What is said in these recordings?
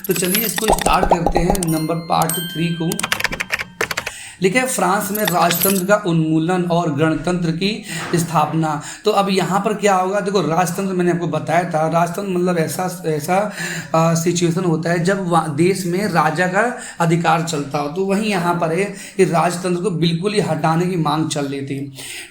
तो चलिए इसको स्टार्ट करते हैं नंबर पार्ट 3 को। लिखा है फ्रांस में राजतंत्र का उन्मूलन और गणतंत्र की स्थापना। तो अब यहाँ पर क्या होगा, देखो राजतंत्र मैंने आपको बताया था, राजतंत्र मतलब ऐसा सिचुएशन होता है जब देश में राजा का अधिकार चलता हो। तो वहीं यहाँ पर है कि राजतंत्र को बिल्कुल ही हटाने की मांग चल रही थी।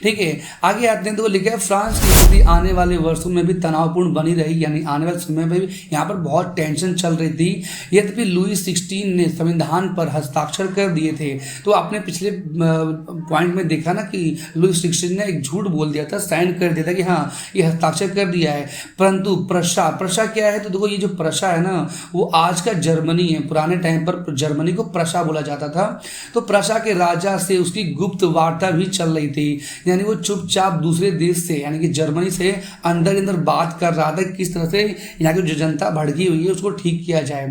ठीक है, आगे आते हैं तो लिखा है फ्रांस की स्थिति आने वाले वर्षों में भी तनावपूर्ण बनी रही, यानी आने वाले समय में भी यहाँ पर बहुत टेंशन चल रही थी। यद्यपि लुई 16 ने संविधान पर हस्ताक्षर कर दिए थे। तो आपने पिछले पॉइंट में देखा ना कि लुई 16 ने एक झूठ बोल दिया था, साइन कर दिया था कि हाँ ये हस्ताक्षर कर दिया है, परंतु प्रशा क्या है, तो देखो ये जो प्रशा है ना वो आज का जर्मनी है। पुराने टाइम पर जर्मनी को प्रशा बोला जाता था। तो प्रशा के राजा से उसकी गुप्त वार्ता भी चल रही थी, यानी वो चुपचाप दूसरे देश से यानी कि जर्मनी से अंदर अंदर बात कर रहा था किस तरह से यहाँ की जो जनता भड़की हुई है उसको ठीक किया जाए।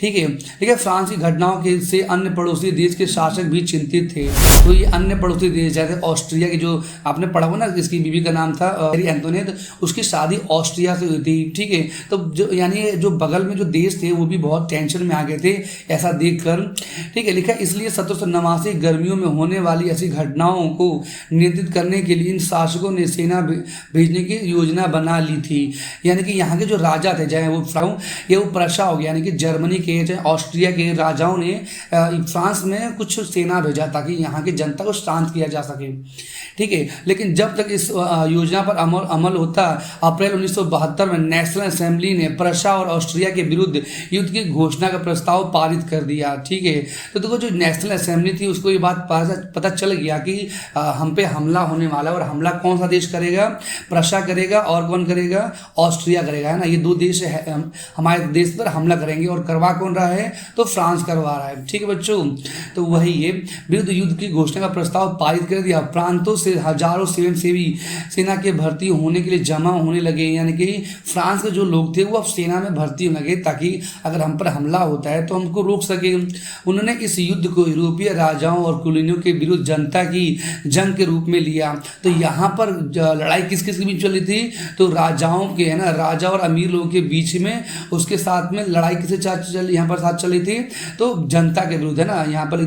ठीक है, फ्रांस की घटनाओं के से अन्य पड़ोसी देश के शासक भी चिंतित थे। तो ये अन्य पड़ोसी देश जैसे ऑस्ट्रिया की, जो आपने पढ़ा हो ना, इसकी बीवी का नाम था मैरी एंटोनेट, उसकी शादी ऑस्ट्रिया से हुई थी। ठीक है, तो जो यानी जो बगल में जो देश थे वो भी बहुत टेंशन में आ गए थे ऐसा देखकर। ठीक है, लिखा इसलिए 1789 गर्मियों में होने वाली ऐसी घटनाओं को नियंत्रित करने के लिए इन शासकों ने सेना भेजने की योजना बना ली थी। यानी कि यहाँ के जो राजा थे, चाहे वो प्रशा हो गया यानी कि जर्मनी के, चाहे ऑस्ट्रिया के राजाओं ने फ्रांस में कुछ सेना भेजा ताकि यहाँ की जनता को शांत किया जा सके। ठीक है, लेकिन जब तक इस योजना पर अमल होता, अप्रैल 1972 में नेशनल असेंबली ने प्रशा और ऑस्ट्रिया के विरुद्ध युद्ध की घोषणा का प्रस्ताव पारित कर दिया। ठीक है, तो देखो जो नेशनल असेंबली थी उसको ये बात पता चल गया कि हम पे हमला होने वाला है, और हमला कौन सा देश करेगा, प्रशा करेगा और कौन करेगा, ऑस्ट्रिया करेगा, है ना। ये दो देश हमारे देश पर हमला करेंगे, और करवा कौन रहा है, तो फ्रांस करवा रहा है। ठीक है बच्चों, तो वही ये विरुद्ध युद्ध की घोषणा का प्रस्ताव पारित कर दिया। प्रांतों से हजारों स्वयंसेवी सेना के भर्ती होने के लिए जमा होने लगे, यानी कि फ्रांस के जो लोग थे वो अब सेना में भर्ती होने लगे ताकि अगर हम पर हमला होता है तो हमको रोक सके। उन्होंने इस युद्ध को यूरोपीय राजाओं और कुलीनों के विरुद्ध जनता की जंग के रूप में लिया। तो यहाँ पर लड़ाई किस किस के बीच चली थी, तो राजाओं के, है ना, राजा और अमीर लोगों के बीच में, उसके साथ में लड़ाई किसके साथ यहाँ पर साथ चली थी, तो जनता के विरुद्ध, है ना, यहाँ पर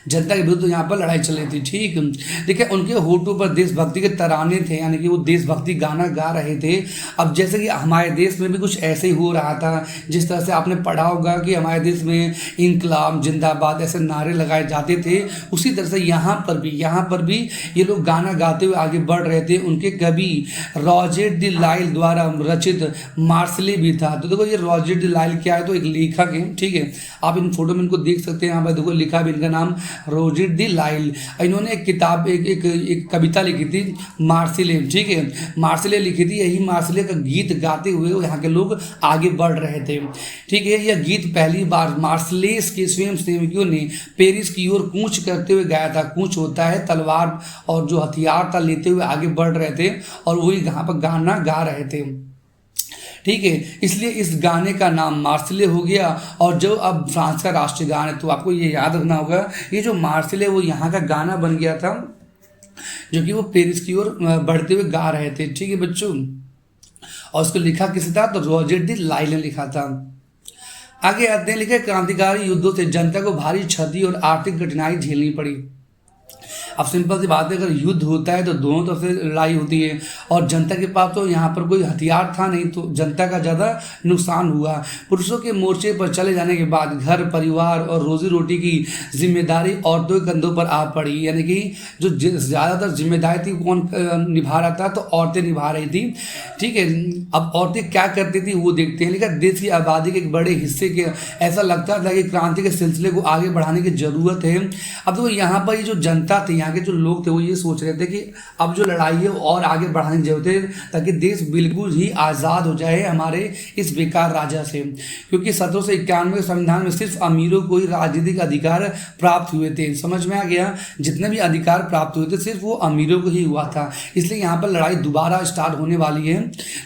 जनता के विरुद्ध यहाँ पर लड़ाई चल रही थी। ठीक, देखिए उनके होठों पर देशभक्ति के तराने थे, यानी कि वो देशभक्ति गाना गा रहे थे। अब जैसे कि हमारे देश में भी कुछ ऐसे ही हो रहा था, जिस तरह से आपने पढ़ा होगा कि हमारे देश में इंकलाब जिंदाबाद ऐसे नारे लगाए जाते थे, उसी तरह से यहाँ पर भी ये लोग गाना गाते हुए आगे बढ़ रहे थे। उनके कवि रॉजर डी लाइल द्वारा रचित मार्शले भी था। तो देखो ये रॉजर डी लाइल क्या है, तो एक लेखक है। ठीक है, आप इन फोटो में इनको देख सकते हैं, यहाँ पर देखो लिखा भी इनका नाम रॉजर डी लाइल। इन्होंने एक किताब एक कविता लिखी थी मार्सिले। ठीक है, मार्सिले लिखी थी, यही मार्सिले का गीत गाते हुए यहाँ के लोग आगे बढ़ रहे थे। ठीक है, यह गीत पहली बार मार्सलेस के स्वयं सेवकों ने पेरिस की ओर कूच करते हुए गाया था। कूच होता है तलवार और जो हथियार था लेते हुए आगे बढ़ रहे थे, और वही यहाँ पर गाना गा रहे थे। ठीक है, इसलिए इस गाने का नाम मार्सिले हो गया। और जो अब फ्रांस का राष्ट्रीय गान है, तो आपको ये याद रखना होगा, ये जो मार्सिले वो यहाँ का गाना बन गया था, जो कि वो पेरिस की ओर बढ़ते हुए गा रहे थे। ठीक है बच्चों, और उसको लिखा किसी था, तो रॉजर डी लाइल ने लिखा था। आगे आते हैं, लिखे क्रांतिकारी युद्धों से जनता को भारी क्षति और आर्थिक कठिनाई झेलनी पड़ी। अब सिंपल सी बात है, अगर युद्ध होता है तो दोनों तरफ से लड़ाई होती है, और जनता के पास तो यहाँ पर कोई हथियार था नहीं, तो जनता का ज़्यादा नुकसान हुआ। पुरुषों के मोर्चे पर चले जाने के बाद घर परिवार और रोजी रोटी की जिम्मेदारी औरतों के कंधों पर आ पड़ी, यानी कि जो ज़्यादातर जिम्मेदारी थी कौन निभा रहा था, तो औरतें निभा रही थी। ठीक है, अब औरतें क्या करती थी वो देखते हैं। लेकिन देश की आबादी के एक बड़े हिस्से के ऐसा लगता था कि क्रांति के सिलसिले को आगे बढ़ाने की ज़रूरत है। अब तो यहाँ पर ये जो जनता थी, यहाँ के जो लोग थे, वो ये सोच रहे थे कि अब जो लड़ाई है और आगे बढ़ाने की जरूरत है ताकि देश बिल्कुल ही आज़ाद हो जाए हमारे इस बेकार राजा से। क्योंकि 1791 के संविधान में सिर्फ अमीरों को ही राजनीतिक अधिकार प्राप्त हुए थे। समझ में आ गया, जितने भी अधिकार प्राप्त हुए थे सिर्फ वो अमीरों को ही हुआ था। इसलिए यहाँ पर लड़ाई दोबारा स्टार्ट होने वाली है।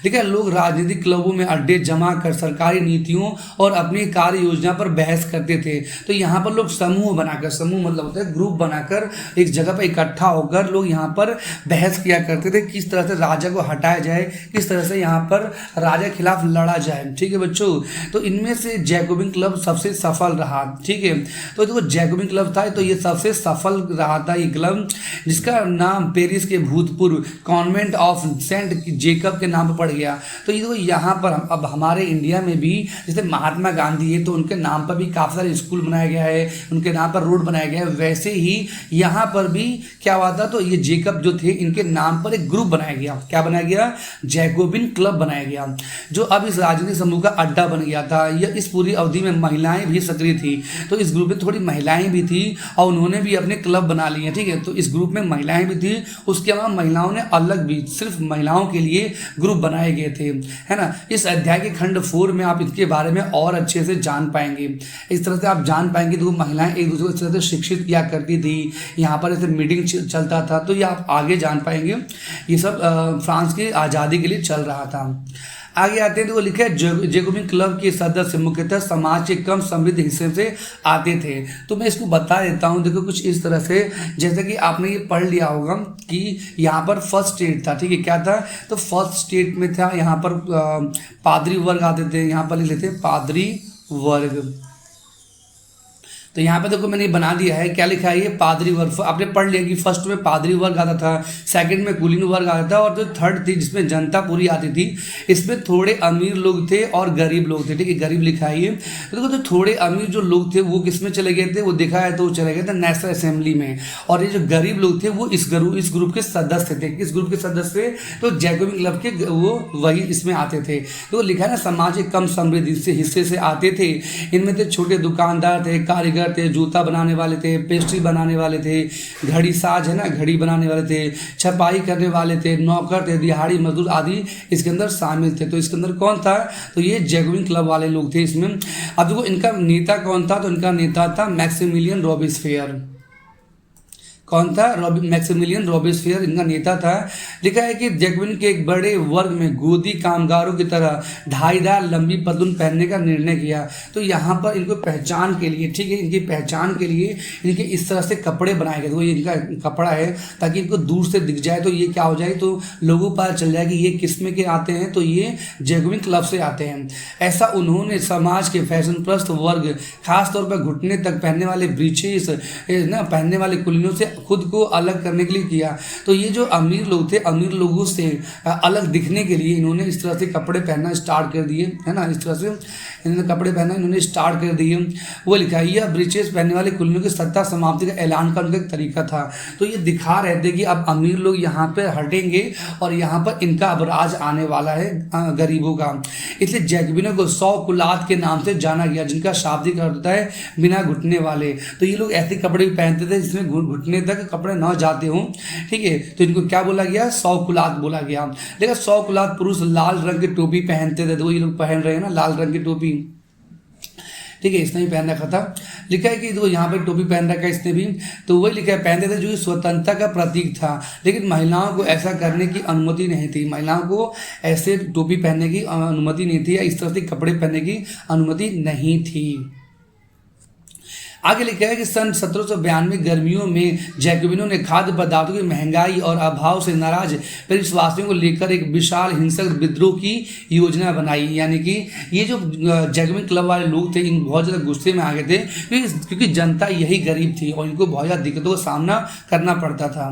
लेकिन लोग राजनीतिक क्लबों में अड्डे जमा कर सरकारी नीतियों और अपनी कार्य योजना पर बहस करते थे। तो यहाँ पर लोग समूह बनाकर, समूह मतलब होता है ग्रुप बनाकर, एक जगह जगह पर इकट्ठा होकर लोग यहाँ पर बहस किया करते थे किस तरह से राजा को हटाया जाए, किस तरह से यहाँ पर राजा के खिलाफ लड़ा जाए। ठीक है बच्चों, तो इनमें से जैकोबिन क्लब सबसे सफल रहा। ठीक है, तो देखो जैकोबिन क्लब था तो ये सबसे सफल रहा था ये क्लब, जिसका नाम पेरिस के भूतपूर्व कॉन्वेंट ऑफ सेंट जेकब के नाम पर पड़ गया। तो ये देखो यहाँ पर अब हमारे इंडिया में भी जैसे महात्मा गांधी है तो उनके नाम पर भी काफ़ी सारे स्कूल बनाया गया है, उनके नाम पर रोड बनाया गया है, वैसे ही यहाँ पर भी क्या हुआ था, तो ये जेकब जो थे इनके नाम पर एक ग्रुप बनाया गया। क्या बनाया गया? जैकोबिन क्लब बनाया गया, जो अब इस राजनीतिक समूह का अड्डा बन गया था। यह इस पूरी अवधि में महिलाएं भी सक्रिय थी, तो इस ग्रुप में थोड़ी महिलाएं भी थी और उन्होंने भी अपने क्लब बना लिए। ठीक है, तो इस ग्रुप में महिलाएं भी थी, उसके अलावा महिलाओं ने अलग भी सिर्फ महिलाओं के लिए ग्रुप बनाए गए थे, है ना। इस अध्याय के खंड 4 में आप इसके बारे में और अच्छे से जान पाएंगे। इस तरह से आप जान पाएंगे तो महिलाएं एक दूसरे को इस तरह से शिक्षित किया करती थी, यहाँ पर ऐसे मीटिंग चलता था, तो ये आप आगे जान पाएंगे। ये सब फ्रांस की आज़ादी के लिए चल रहा था। आगे आते हैं तो वो लिखा है जैकोबिन क्लब के सदस्य मुख्यतः समाज के कम समृद्ध हिस्से से आते थे। तो मैं इसको बता देता हूँ, देखो कुछ इस तरह से, जैसे कि आपने ये पढ़ लिया होगा कि यहाँ पर फर्स्ट स्टेट था। ठीक है, क्या था? तो फर्स्ट स्टेट में था यहाँ पर पादरी वर्ग आते थे, यहाँ पर लिख लेते हैं पादरी वर्ग। तो यहाँ पे देखो मैंने बना दिया है, क्या लिखा है ये? पादरी वर्ग। आपने पढ़ लिया कि फर्स्ट में पादरी वर्ग आता था, सेकंड में कुलीन वर्ग आता था, और जो थर्ड थी जिसमें जनता पूरी आती थी, इसमें थोड़े अमीर लोग थे और गरीब लोग थे। ठीक है, गरीब लिखा है ये। तो देखो तो थोड़े अमीर जो लोग थे वो किस में चले गए थे? वो देखा है तो वो चले गए थे नेशनल असेंबली में, और ये जो गरीब लोग थे वो इस ग्रुप के सदस्य थे। इस ग्रुप के सदस्य तो जैकोबिन क्लब के वो वही इसमें आते थे। तो लिखा है ना, समाज के कम समृद्ध हिस्से से आते थे। इनमें थे छोटे दुकानदार थे, कारीगर थे, जूता बनाने वाले थे, पेस्ट्री बनाने वाले थे, घड़ी साज है ना, घड़ी बनाने वाले थे, छपाई करने वाले थे, नौकर थे, दिहाड़ी मजदूर आदि इसके अंदर शामिल थे। तो इसके अंदर कौन था? तो ये जैकोबिन क्लब वाले लोग थे इसमें। अब देखो इनका नेता कौन था? तो इनका नेता था मैक्सिमिलियन रॉबिस्फेयर। कौन था? मैक्सिमिलियन रॉबिस्फेयर इनका नेता था। लिखा है कि जैकोबिन के एक बड़े वर्ग में गोदी कामगारों की तरह ढाईदार लंबी पतलून पहनने का निर्णय किया। तो यहाँ पर इनको पहचान के लिए, ठीक है, इनकी पहचान के लिए इनके इस तरह से कपड़े बनाए गए। तो ये इनका कपड़ा है ताकि इनको दूर से दिख जाए, तो ये क्या हो जाए, तो लोगों को पता चल जाए कि ये किस्म के आते हैं, तो ये जैकोबिन क्लब से आते हैं। ऐसा उन्होंने समाज के फैशनप्रस्त वर्ग, खासतौर पर घुटने तक पहनने वाले ब्रीचेस ना पहनने वाले कुलीनों से खुद को अलग करने के लिए किया। तो ये जो अमीर लोग थे, अमीर लोगों से अलग दिखने के लिए इन्होंने इस तरह से कपड़े पहनना स्टार्ट कर दिए, है ना। इस तरह से इन्होंने कपड़े पहनना इन्होंने स्टार्ट कर दिए। वो लिखा है, यह ब्रीचेस पहनने वाले कुलीनों की सत्ता समाप्ति का ऐलान का उनका एक तरीका था। तो ये दिखा रहे थे कि अब अमीर लोग यहाँ पर हटेंगे और यहाँ पर इनका अब राज आने वाला है गरीबों का। इसलिए जैकोबिनों को 100 कुलात के नाम से जाना गया, जिनका शाब्दिक अर्थ होता है बिना घुटने वाले। तो ये लोग ऐसे कपड़े भी पहनते थे जिसमें घुटने तक कपड़े न जाते हों। ठीक है, तो इनको क्या बोला गया? 100 कुलात बोला गया। देखा 100 कुलात पुरुष लाल रंग की टोपी पहनते थे, तो ये लोग पहन रहे हैं ना लाल रंग की टोपी। ठीक है, इसने भी पहन रखा था। लिखा है कि देखो यहाँ पे टोपी पहन रखा है इसने भी, तो वही लिखा है पहनते थे जो स्वतंत्रता का प्रतीक था। लेकिन महिलाओं को ऐसा करने की अनुमति नहीं थी, महिलाओं को ऐसे टोपी पहनने की अनुमति नहीं थी या इस तरह से कपड़े पहनने की अनुमति नहीं थी। आगे लिखा है कि सन 1792 गर्मियों में जैकोबिनों ने खाद्य पदार्थों की महंगाई और अभाव से नाराज पेरिसवासियों को लेकर एक विशाल हिंसक विद्रोह की योजना बनाई। यानी कि ये जो जैकोबिन क्लब वाले लोग थे, इन बहुत ज़्यादा गुस्से में आ गए थे क्योंकि जनता यही गरीब थी और इनको बहुत ज़्यादा दिक्कतों का सामना करना पड़ता था।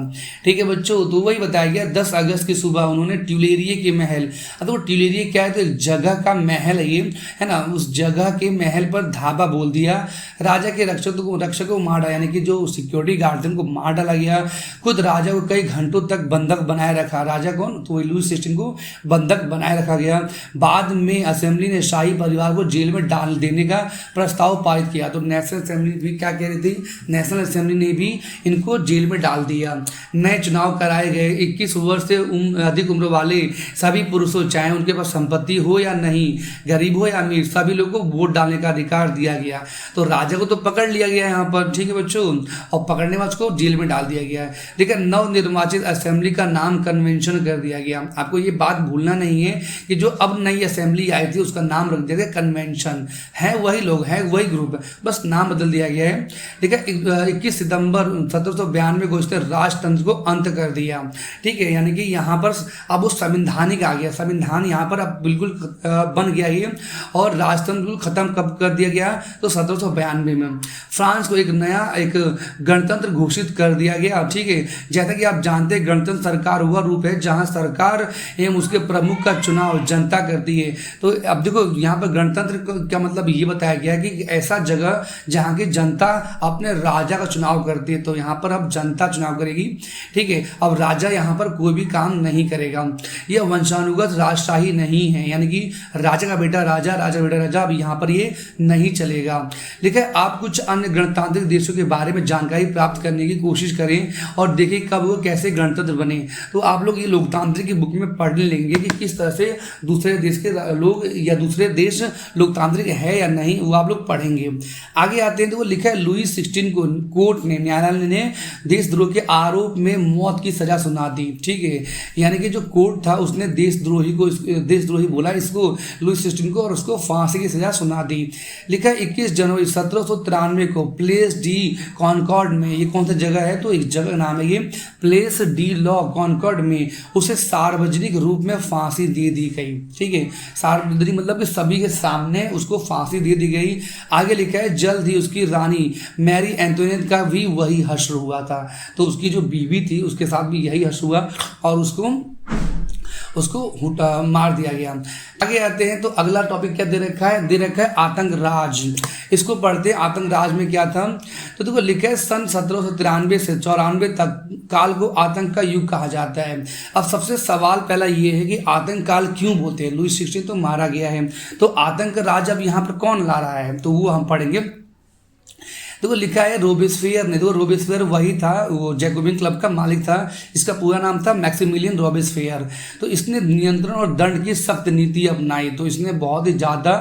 ठीक है बच्चों, तो वही बताया गया 10 अगस्त की सुबह उन्होंने ट्यूलेरिये के महल, तो ट्यूलेरिये क्या है? तो एक जगह का महल है ये, है ना। उस जगह के महल पर धाबा बोल दिया। राजा के रक्षक को मार डाला, यानी कि जो सिक्योरिटी गार्ड थे उनको मार डाला गया। खुद राजा को कई घंटों तक बंधक बनाए रखा। राजा कौन? तो लुईस 16 को बंधक बनाए रखा गया। बाद में असेंबली ने शाही परिवार को जेल में डाल देने का प्रस्ताव पारित किया। तो नेशनल असेंबली भी क्या कह रही थी? नेशनल असेंबली ने भी इनको जेल में डाल दिया। नए चुनाव कराए गए। 21 वर्ष से अधिक उम्र वाले सभी पुरुषों, चाहे उनके पास संपत्ति हो या नहीं, गरीब हो या अमीर, सभी लोगों को वोट डालने का अधिकार दिया गया। तो राजा को तो पकड़ पकड़ लिया गया यहाँ पर, ठीक है बच्चों, और पकड़ने बाद उसको जेल में डाल दिया गया है। ठीक है, नवनिर्वाचित असेंबली का नाम कन्वेंशन कर दिया गया। आपको ये बात भूलना नहीं है कि जो अब नई असेंबली आई थी उसका नाम रख दिया गया कन्वेंशन। है वही लोग, है वही ग्रुप है, बस नाम बदल दिया गया है। ठीक है, 21 सितंबर 1792 को इसने राजतंत्र को अंत कर दिया। ठीक है, यानी कि यहाँ पर अब वो संवैधानिक आ गया, संविधान यहाँ पर अब बिल्कुल बन गया ये, और राजतंत्र बिल्कुल खत्म कब कर दिया गया, तो 1792 में फ्रांस को एक नया एक गणतंत्र घोषित कर दिया गया। ठीक है, जैसा कि आप जानते हैं गणतंत्र सरकार वह रूप है जहाँ सरकार एवं उसके प्रमुख का चुनाव जनता करती है। तो अब देखो यहाँ पर गणतंत्र का मतलब ये बताया गया है कि ऐसा जगह जहाँ की जनता अपने राजा का चुनाव करती है, तो यहाँ पर अब जनता चुनाव करेगी। ठीक है, अब राजा यहाँ पर कोई भी काम नहीं करेगा, यह वंशानुगत राजशाही नहीं है, यानी कि राजा का बेटा राजा, राजा बेटा राजा, अब यहाँ पर ये नहीं चलेगा। ठीक है, आप कुछ अन्य गणतांत्रिक देशों के बारे में जानकारी प्राप्त करने की कोशिश करें और देखें कब वो कैसे गणतंत्र बने। तो आप लोग ये लोकतांत्रिक की बुक में पढ़ लेंगे कि किस तरह से दूसरे देश के लोग या दूसरे देश लोकतांत्रिक है या नहीं, वो आप लोग पढ़ेंगे। आगे आते हैं तो वो लिखा है लुई 16 को कोर्ट ने, न्यायालय ने देशद्रोह के आरोप में मौत की सजा सुना दी। ठीक है, यानी कि जो कोर्ट था उसने देशद्रोही बोला इसको, लुई 16 को, और उसको फांसी की सजा सुना दी। लिखा है 21 जनवरी 1793 को प्लेस डी कॉनकॉर्ड में, ये कौन सा जगह है, तो एक जगह नाम है ये प्लेस डी लॉ कॉनकॉर्ड में, उसे सार्वजनिक रूप में फांसी दे दी गई। ठीक है, सार्वजनिक मतलब कि सभी के सामने उसको फांसी दे दी गई। आगे लिखा है जल्द ही उसकी रानी मैरी एंटोनियट का भी वही हश्र हुआ था, तो उसकी जो बीवी थी उसके साथ भी यही हश्र हुआ और उसको मार दिया गया। आगे आते हैं तो अगला टॉपिक क्या दे रखा है, दे रखा है आतंक राज। इसको पढ़ते हैं, आतंक राज में क्या था, तो देखो लिखा है सन 1793 से 94 तक काल को आतंक का युग कहा जाता है। अब सबसे सवाल पहला ये है कि आतंक काल क्यों बोलते हैं, लुई 16 तो मारा गया है, तो आतंक राज अब यहाँ पर कौन ला रहा है, तो वो हम पढ़ेंगे। देखो लिखा है रोबेस्फियर ने, देखो रोबेस्फियर वही था, वो जैकोबिन क्लब का मालिक था, इसका पूरा नाम था मैक्सिमिलियन रोबेस्फियर। तो इसने नियंत्रण और दंड की सख्त नीति अपनाई, तो इसने बहुत ही ज़्यादा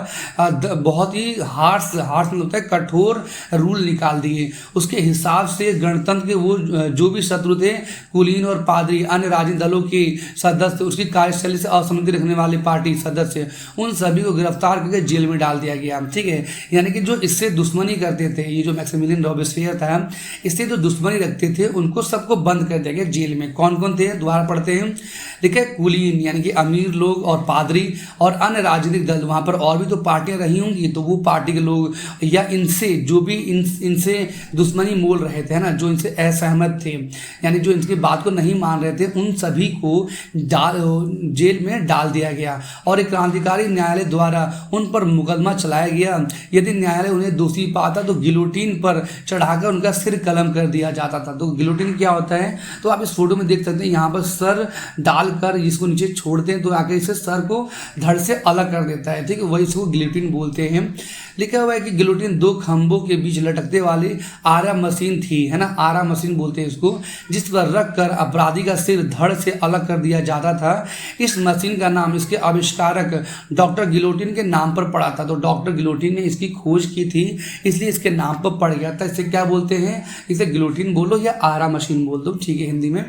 बहुत ही हार्श मतलब होता है कठोर रूल निकाल दिए। उसके हिसाब से गणतंत्र के वो जो भी शत्रु थे, कुलीन और पादरी, अन्य राजनीतिक दलों के सदस्य, उसकी कार्यशैली से असहमति रखने वाले पार्टी सदस्य, उन सभी को गिरफ्तार करके जेल में डाल दिया गया। ठीक है, यानी कि जो इससे दुश्मनी करते थे, ये जो मैक्सिमिलियन रोबेस्फियर था, इससे जो दुश्मनी रखते थे उनको सबको बंद कर दिया गया जेल में। कौन कौन थे, दोबारा पढ़ते हैं। ठीक है, कुलीन यानी कि अमीर लोग और पादरी और अन्य राजनीतिक दल, वहाँ पर और भी तो पार्टियां रही होंगी, तो वो पार्टी के लोग या इनसे जो भी इनसे दुश्मनी मोल रहे थे, है ना, जो इनसे असहमत थे, यानी जो इनकी बात को नहीं मान रहे थे, उन सभी को जेल में डाल दिया गया और एक क्रांतिकारी न्यायालय द्वारा उन पर मुकदमा चलाया गया। यदि न्यायालय उन्हें दोषी पाता तो गिलोटीन पर चढ़ाकर उनका सिर कलम कर दिया जाता था। तो गिलोटिन क्या होता है, तो आप इस फोटो में देख सकते हैं, यहाँ पर सर डालकर इसको नीचे छोड़ते हैं तो आकर इसे सर को धड़ से अलग कर देता है। ठीक है, वही इसको गिलोटिन बोलते हैं। लिखा हुआ है कि गिलोटिन दो खंभों के बीच लटकते वाली आरा मशीन थी, है ना, आरा मशीन बोलते हैं इसको, जिस पर रखकर अपराधी का सिर धड़ से अलग कर दिया जाता था। इस मशीन का नाम इसके आविष्कारक डॉक्टर गिलोटिन के नाम पर पड़ा था। तो डॉक्टर गिलोटिन ने इसकी खोज की थी, इसलिए इसके नाम पर पड़ गया था। इसे क्या बोलते हैं, इसे गिलोटिन बोलो या आरा मशीन बोल दो, ठीक है, हिंदी में।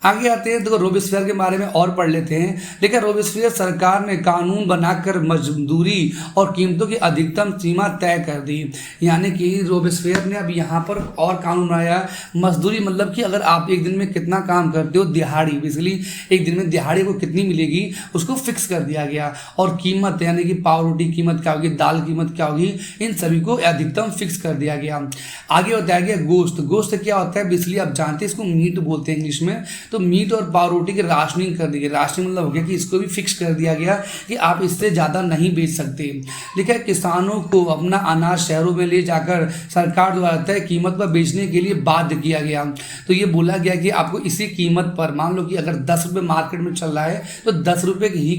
आगे आते हैं तो रोबेस्फियर के बारे में और पढ़ लेते हैं। लेकिन रोबेस्फियर सरकार ने कानून बनाकर मजदूरी और कीमतों की अधिकतम सीमा तय कर दी, यानी कि रोबेस्फियर ने अब यहाँ पर और कानून बनाया। मजदूरी मतलब कि अगर आप एक दिन में कितना काम करते हो, दिहाड़ी, बेसिकली एक दिन में दिहाड़ी को कितनी मिलेगी उसको फिक्स कर दिया गया। और कीमत यानी कि पाव रोटी कीमत क्या होगी, दाल कीमत क्या होगी, इन सभी को अधिकतम फिक्स कर दिया गया। आगे बताया गया गोश्त। गोश्त क्या होता है, बेसिकली आप जानते हैं इसको मीट बोलते हैं इंग्लिश में। तो मीट और पाव रोटी की राशनिंग कर दी गई। राशनिंग मतलब हो गया कि इसको भी फिक्स कर दिया गया कि आप इससे ज़्यादा नहीं बेच सकते। लिखा है किसानों को अपना अनाज शहरों में ले जाकर सरकार द्वारा तय कीमत पर बेचने के लिए बाध्य किया गया। तो ये बोला गया कि आपको इसी कीमत पर, मान लो कि अगर 10 रुपये मार्केट में चल रहा है तो 10 रुपये ही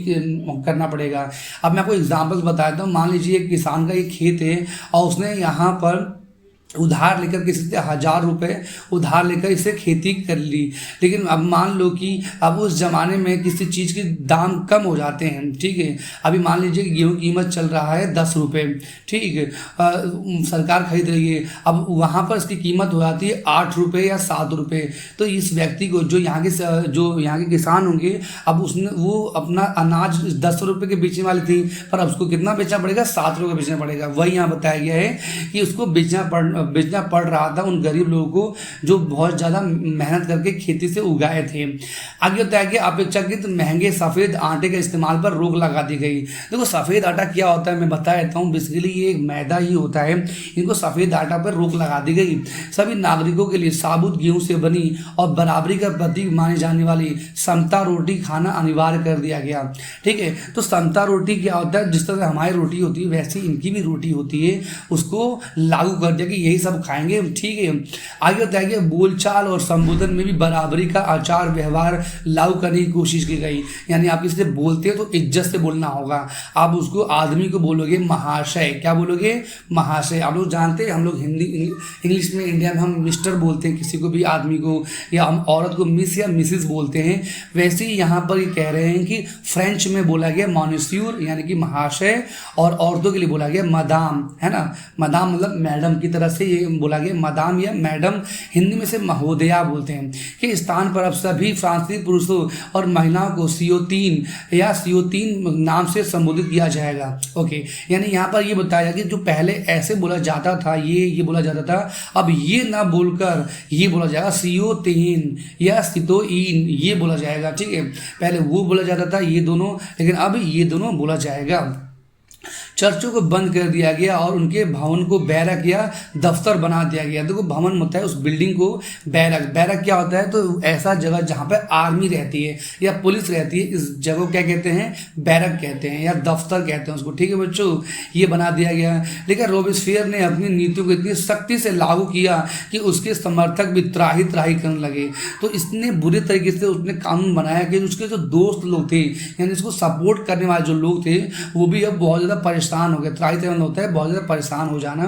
करना पड़ेगा। अब मैं आपको एग्जाम्पल बताता हूँ। मान लीजिए एक किसान का एक खेत है और उसने यहाँ पर उधार लेकर किसी से 1000 रुपये उधार लेकर इसे खेती कर ली। लेकिन अब मान लो कि अब उस ज़माने में किसी चीज़ के दाम कम हो जाते हैं, ठीक है। अभी मान लीजिए गेहूँ की कीमत चल रहा है 10 रुपये, ठीक है, सरकार खरीद रही है, अब वहाँ पर इसकी कीमत हो जाती है 8 रुपये या 7 रुपये। तो इस व्यक्ति को जो यहाँ के किसान होंगे, अब उसने वो अपना अनाज 10 रुपये के बेचने वाली थी, पर अब उसको कितना बेचना पड़ेगा, 7 रुपये का बेचना पड़ेगा। वही यहाँ बताया गया है कि उसको बेचना पड़ रहा था उन गरीब लोगों को जो बहुत ज़्यादा मेहनत करके खेती से उगाए थे। आगे होता है कि अपेक्षाकृत महंगे सफ़ेद आटे के इस्तेमाल पर रोक लगा दी गई। देखो सफ़ेद आटा क्या होता है मैं बता देता हूँ। बेसिकली ये एक मैदा ही होता है, इनको सफ़ेद आटा पर रोक लगा दी गई। सभी नागरिकों के लिए साबुत गेहूँ से बनी और बराबरी का प्रतीक मानी जाने वाली समता रोटी खाना अनिवार्य कर दिया गया, ठीक है। तो समता रोटी क्या होता है, जिस तरह हमारी रोटी होती है वैसी इनकी भी रोटी होती है, उसको लागू कर दिया कि यही सब खाएंगे, ठीक है। आगे होता है कि बोलचाल और संबोधन में भी बराबरी का आचार व्यवहार लागू करने की कोशिश की गई। यानी आप किसी से बोलते हैं तो इज्जत से बोलना होगा। आप उसको आदमी को बोलोगे महाशय, क्या बोलोगे, महाशय। आप लोग जानते हैं हम लोग हिंदी इंग्लिश में इंडिया में हम मिस्टर बोलते हैं किसी को भी, आदमी को, या हम औरत को मिस या मिसिस बोलते हैं। वैसे ही यहाँ पर ये कह रहे हैं कि फ्रेंच में बोला गया मॉन्सियूर यानी कि महाशय, और औरतों के लिए बोला गया मदाम, है ना। मदाम मतलब मैडम की तरह से ये बोला गया, मदाम या मैडम हिंदी में से महोदया बोलते हैं। कि स्थान पर अब सभी फ्रांसीसी पुरुषों और महिलाओं को सियोतीन या सियोतीन नाम से संबोधित किया जाएगा। ओके, यानी यहाँ पर ये बताया कि जो पहले ऐसे बोला जाता था, ये बोला जाता था, अब ये ना बोलकर ये बोला जाएगा सियोतीन या सितोइन, ये बोला जाएगा, ठीक है। पहले वो बोला जाता था ये दोनों, लेकिन अब ये दोनों बोला जाएगा। चर्चों को बंद कर दिया गया और उनके भवन को बैरक या दफ्तर बना दिया गया। देखो भवन होता है उस बिल्डिंग को बैरक, बैरक क्या होता है, तो ऐसा जगह जहाँ पे आर्मी रहती है या पुलिस रहती है, इस जगह को क्या कहते हैं, बैरक कहते हैं या दफ्तर कहते हैं उसको, ठीक है बच्चों। ये बना दिया गया। लेकिन रोबेस्पियर ने अपनी नीतियों को इतनी सख्ती से लागू किया कि उसके समर्थक भी त्राही त्राही करने लगे। तो इसने बुरे तरीके से उसने कानून बनाया कि उसके जो दोस्त लोग थे, यानी इसको सपोर्ट करने वाले जो लोग थे, वो भी अब बहुत ज़्यादा परेशान हो गए। त्राही त्राही होता है बहुत ज़्यादा परेशान हो जाना।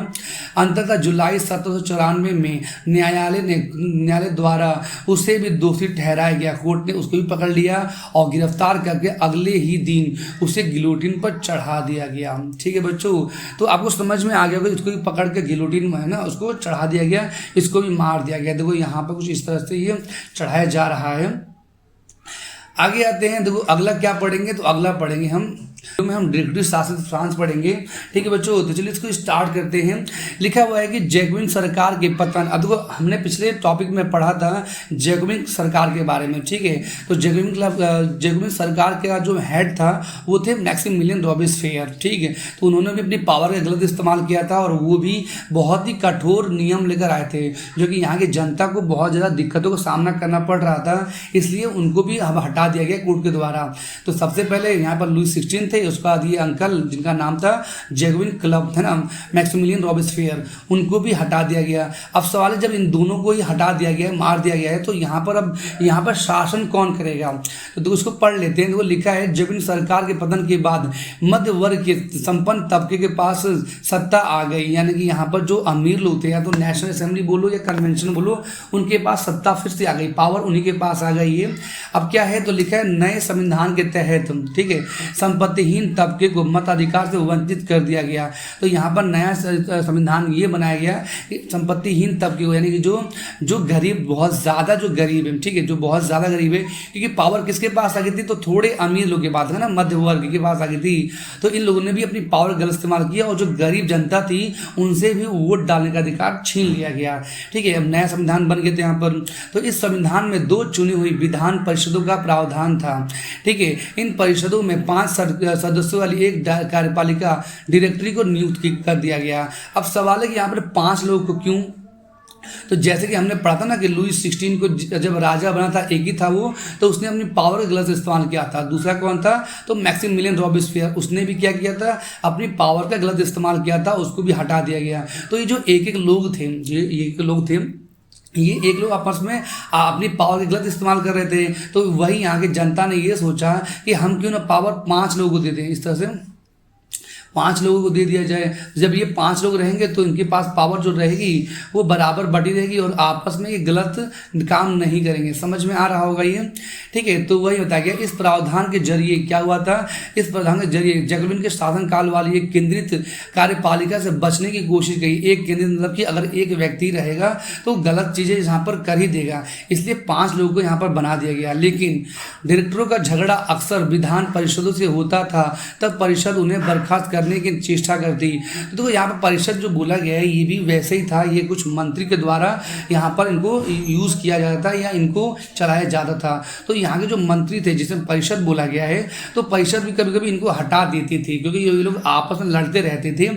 अंततः जुलाई 1794 में न्यायालय द्वारा उसे भी दोषी ठहराया गया। कोर्ट ने उसको भी पकड़ लिया और गिरफ्तार करके अगले ही दिन उसे गिलोटिन पर चढ़ा दिया गया, ठीक है बच्चों। तो आपको समझ में आ गया होगा, इसको भी पकड़ के गिलोटिन में है ना उसको चढ़ा दिया गया, इसको भी मार दिया गया। देखो यहाँ पर कुछ इस तरह से ये चढ़ाया जा रहा है। आगे आते हैं, देखो अगला क्या पढ़ेंगे, तो अगला पढ़ेंगे हम डायरेक्टरी शासित फ्रांस पढ़ेंगे, ठीक है बच्चों। तो चलिए इसको स्टार्ट करते हैं। लिखा हुआ है कि जैकोबिन सरकार के पतन। अब देखो हमने पिछले टॉपिक में पढ़ा था जैकोबिन सरकार के बारे में, ठीक है। तो जैकोबिन सरकार का जो हेड था वो थे मैक्सिमिलियन रॉबेस्पियर, ठीक है। तो उन्होंने भी अपनी पावर का गलत इस्तेमाल किया था और वो भी बहुत ही कठोर नियम लेकर आए थे, जो कि यहाँ की जनता को बहुत ज़्यादा दिक्कतों का सामना करना पड़ रहा था। इसलिए उनको भी अब हटा दिया गया कोर्ट के द्वारा। तो सबसे पहले यहाँ पर लुई 16 थे, उसका ये अंकल जिनका नाम था जैकोबिन क्लब है ना, मैक्सिमिलियन रॉबेस्पियर, उनको भी हटा दिया गया। अब सवाल है जब इन दोनों को ही हटा दिया गया है, मार दिया गया है, तो यहाँ पर अब यहाँ पर शासन कौन करेगा, तो उसको पढ़ लेते हैं। तो लिखा है जैकोबिन सरकार के पतन के बाद मध्य वर्ग के संपन्न तबके के पास सत्ता आ गई। यानी कि यहाँ पर जो अमीर लोग थे, या तो नेशनल असेंबली बोलो या कन्वेंशन बोलो, उनके पास सत्ता फिर से आ गई, पावर उन्हीं के पास आ गई है। अब क्या है, तो लिखा है नए संविधान के तहत, ठीक है, संपत्तिहीन तबके को मताधिकार से वंचित कर दिया गया। तो यहाँ पर नया संविधान ये बनाया गया कि संपत्तिहीन तबके को, यानी कि जो गरीब, बहुत ज़्यादा जो गरीब है, ठीक है, जो बहुत ज़्यादा गरीब है, क्योंकि पावर किसके पास आ गई थी, तो थोड़े अमीर लोग के पास है ना, मध्य वर्ग के पास आ गई थी। तो इन लोगों ने भी अपनी पावर गलत इस्तेमाल किया और जो गरीब जनता थी उनसे भी वोट डालने का अधिकार छीन लिया गया, ठीक है। अब नया संविधान बन गए थे यहाँ पर। तो इस संविधान में 2 चुनी हुई विधान परिषदों का प्रावधान था, ठीक है। इन परिषदों में 5 सदस्यों वाली एक कार्यपालिका डायरेक्टरी को नियुक्त कर दिया गया। अब सवाल है कि यहाँ पर 5 लोगों को क्यों, तो जैसे कि हमने पढ़ा था ना कि लुई 16 को जब राजा बना था, एक ही था वो, तो उसने अपनी पावर का गलत इस्तेमाल किया था। दूसरा कौन था, तो मैक्सिमिलियन रॉबेस्पियर, उसने भी क्या किया था, अपनी पावर का गलत इस्तेमाल किया था, उसको भी हटा दिया गया। तो ये जो एक लोग थे, ये एक लोग आपस में अपनी पावर का गलत इस्तेमाल कर रहे थे। तो वही यहाँ की जनता ने ये सोचा कि हम क्यों ना पावर 5 लोगों को दे दें। इस तरह से 5 लोगों को दे दिया जाए। जब ये 5 लोग रहेंगे तो इनके पास पावर जो रहेगी वो बराबर बटी रहेगी और आपस में ये गलत काम नहीं करेंगे। समझ में आ रहा होगा ये, ठीक है। तो वही बताया गया इस प्रावधान के जरिए क्या हुआ था, इस प्रावधान के जरिए जैकबिन के शासनकाल वाली एक केंद्रित कार्यपालिका से बचने की कोशिश की। एक केंद्रित मतलब कि अगर एक व्यक्ति रहेगा तो गलत चीज़ें यहाँ पर कर ही देगा, इसलिए 5 लोगों को यहाँ पर बना दिया गया। लेकिन डायरेक्टरों का झगड़ा अक्सर विधान परिषदों से होता था, तब परिषद उन्हें बर्खास्त करने की चेष्टा करती। तो देखो यहाँ पर परिषद जो बोला गया है ये भी वैसे ही था, ये कुछ मंत्री के द्वारा यहाँ पर इनको यूज़ किया जाता था या इनको चलाया जाता था। तो यहाँ के जो मंत्री थे जिसे परिषद बोला गया है, तो परिषद भी कभी कभी इनको हटा देती थी क्योंकि ये लोग आपस में लड़ते रहते थे,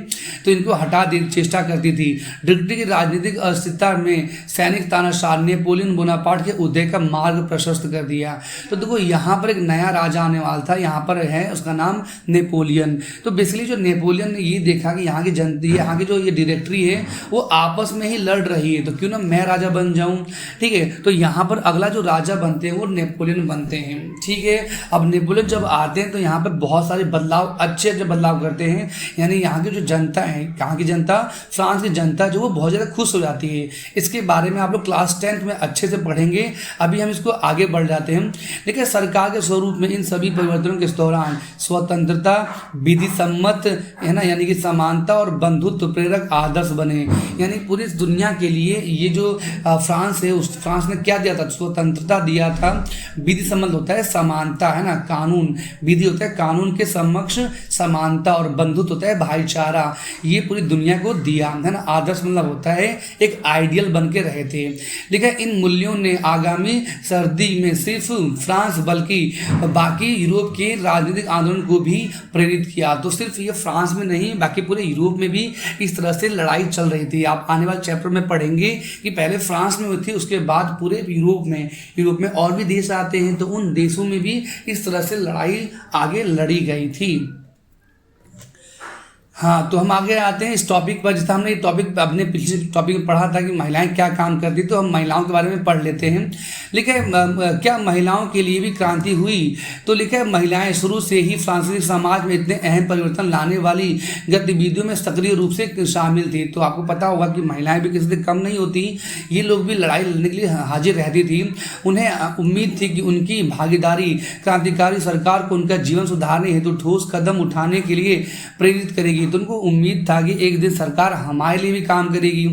तो इनको हटा देने की चेष्टा करती थी। डायरेक्टरी की राजनीतिक अस्थिरता में सैनिक तानाशाह नेपोलियन बोनापार्ट के उदय का मार्ग प्रशस्त कर दिया। तो देखो यहाँ पर एक नया राजा आने वाला था, यहाँ पर है उसका नाम नेपोलियन। तो बेसिकली जो नेपोलियन ने ये देखा कि यहाँ की जनता, यहाँ की जो ये डायरेक्टरी है वो आपस में ही लड़ रही है, तो क्यों ना मैं राजा बन जाऊँ, ठीक है। तो यहाँ पर अगला जो राजा बनते हैं वो नेपोलियन बनते हैं, ठीक है। अब नेपोलियन जब आते हैं तो यहाँ पर बहुत सारे बदलाव, अच्छे बदलाव करते हैं, यानी यहाँ की जो जनता है, यहाँ की जनता, फ्रांस की जनता जो वो बहुत ज़्यादा खुश हो जाती है। इसके बारे में आप लोग क्लास 10th में अच्छे से पढ़ेंगे, अभी हम इसको आगे बढ़ जाते हैं। देखिए सरकार के स्वरूप में इन सभी परिवर्तनों के दौरान स्वतंत्रता, विधि सम्मत है ना, यानी कि समानता और बंधुत्व प्रेरक आदर्श बने। यानी पूरी दुनिया के लिए ये जो फ्रांस है, उस फ्रांस ने क्या दिया था, स्वतंत्रता दिया था, विधि सम्मत होता है समानता है ना, कानून, विधि होता है कानून के समक्ष समानता और बंधुत्व होता है भाईचारा, ये पूरी दुनिया को दिया है ना। आदर्श मतलब होता है एक आइडियल बन के रहे थे। लेकिन इन मूल्यों ने आगामी सर्दी में सिर्फ फ्रांस बल्कि बाकी यूरोप के राजनीतिक आंदोलन को भी प्रेरित किया। तो सिर्फ ये फ्रांस में नहीं, बाकी पूरे यूरोप में भी इस तरह से लड़ाई चल रही थी। आप आने वाले चैप्टर में पढ़ेंगे कि पहले फ्रांस में हुई थी, उसके बाद पूरे यूरोप में और भी देश आते हैं, तो उन देशों में भी इस तरह से लड़ाई आगे लड़ी गई थी। हाँ, तो हम आगे आते हैं इस टॉपिक पर। जैसे हमने ये टॉपिक अपने पिछले टॉपिक में पढ़ा था कि महिलाएं क्या काम करती, तो हम महिलाओं के बारे में पढ़ लेते हैं। लेकिन क्या महिलाओं के लिए भी क्रांति हुई? तो लिखे महिलाएं शुरू से ही फ्रांसीसी समाज में इतने अहम परिवर्तन लाने वाली गतिविधियों में सक्रिय रूप से शामिल थी। तो आपको पता होगा कि महिलाएं भी किसी से कम नहीं होती, ये लोग भी लड़ाई लड़ने के लिए हाजिर रहती थी। उन्हें उम्मीद थी कि उनकी भागीदारी क्रांतिकारी सरकार को उनका जीवन सुधारने हेतु ठोस कदम उठाने के लिए प्रेरित करेगी। तो उनको उम्मीद था कि एक दिन सरकार हमारे लिए भी काम करेगी।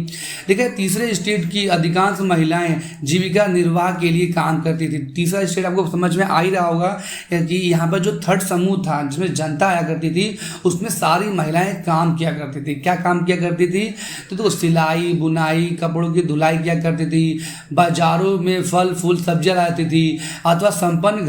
देखिए तीसरे स्टेट की अधिकांश महिलाएं जीविका निर्वाह के लिए काम करती थी। तीसरा स्टेट आपको समझ में आ ही रहा होगा कि यहाँ पर जो थर्ड समूह था जिसमें जनता आया करती थी, उसमें सारी महिलाएं काम किया करती थी। क्या काम किया करती थी? तो सिलाई, बुनाई, कपड़ों की धुलाई किया करती थी, बाजारों में फल फूल सब्जियां लाती थी, अथवा संपन्न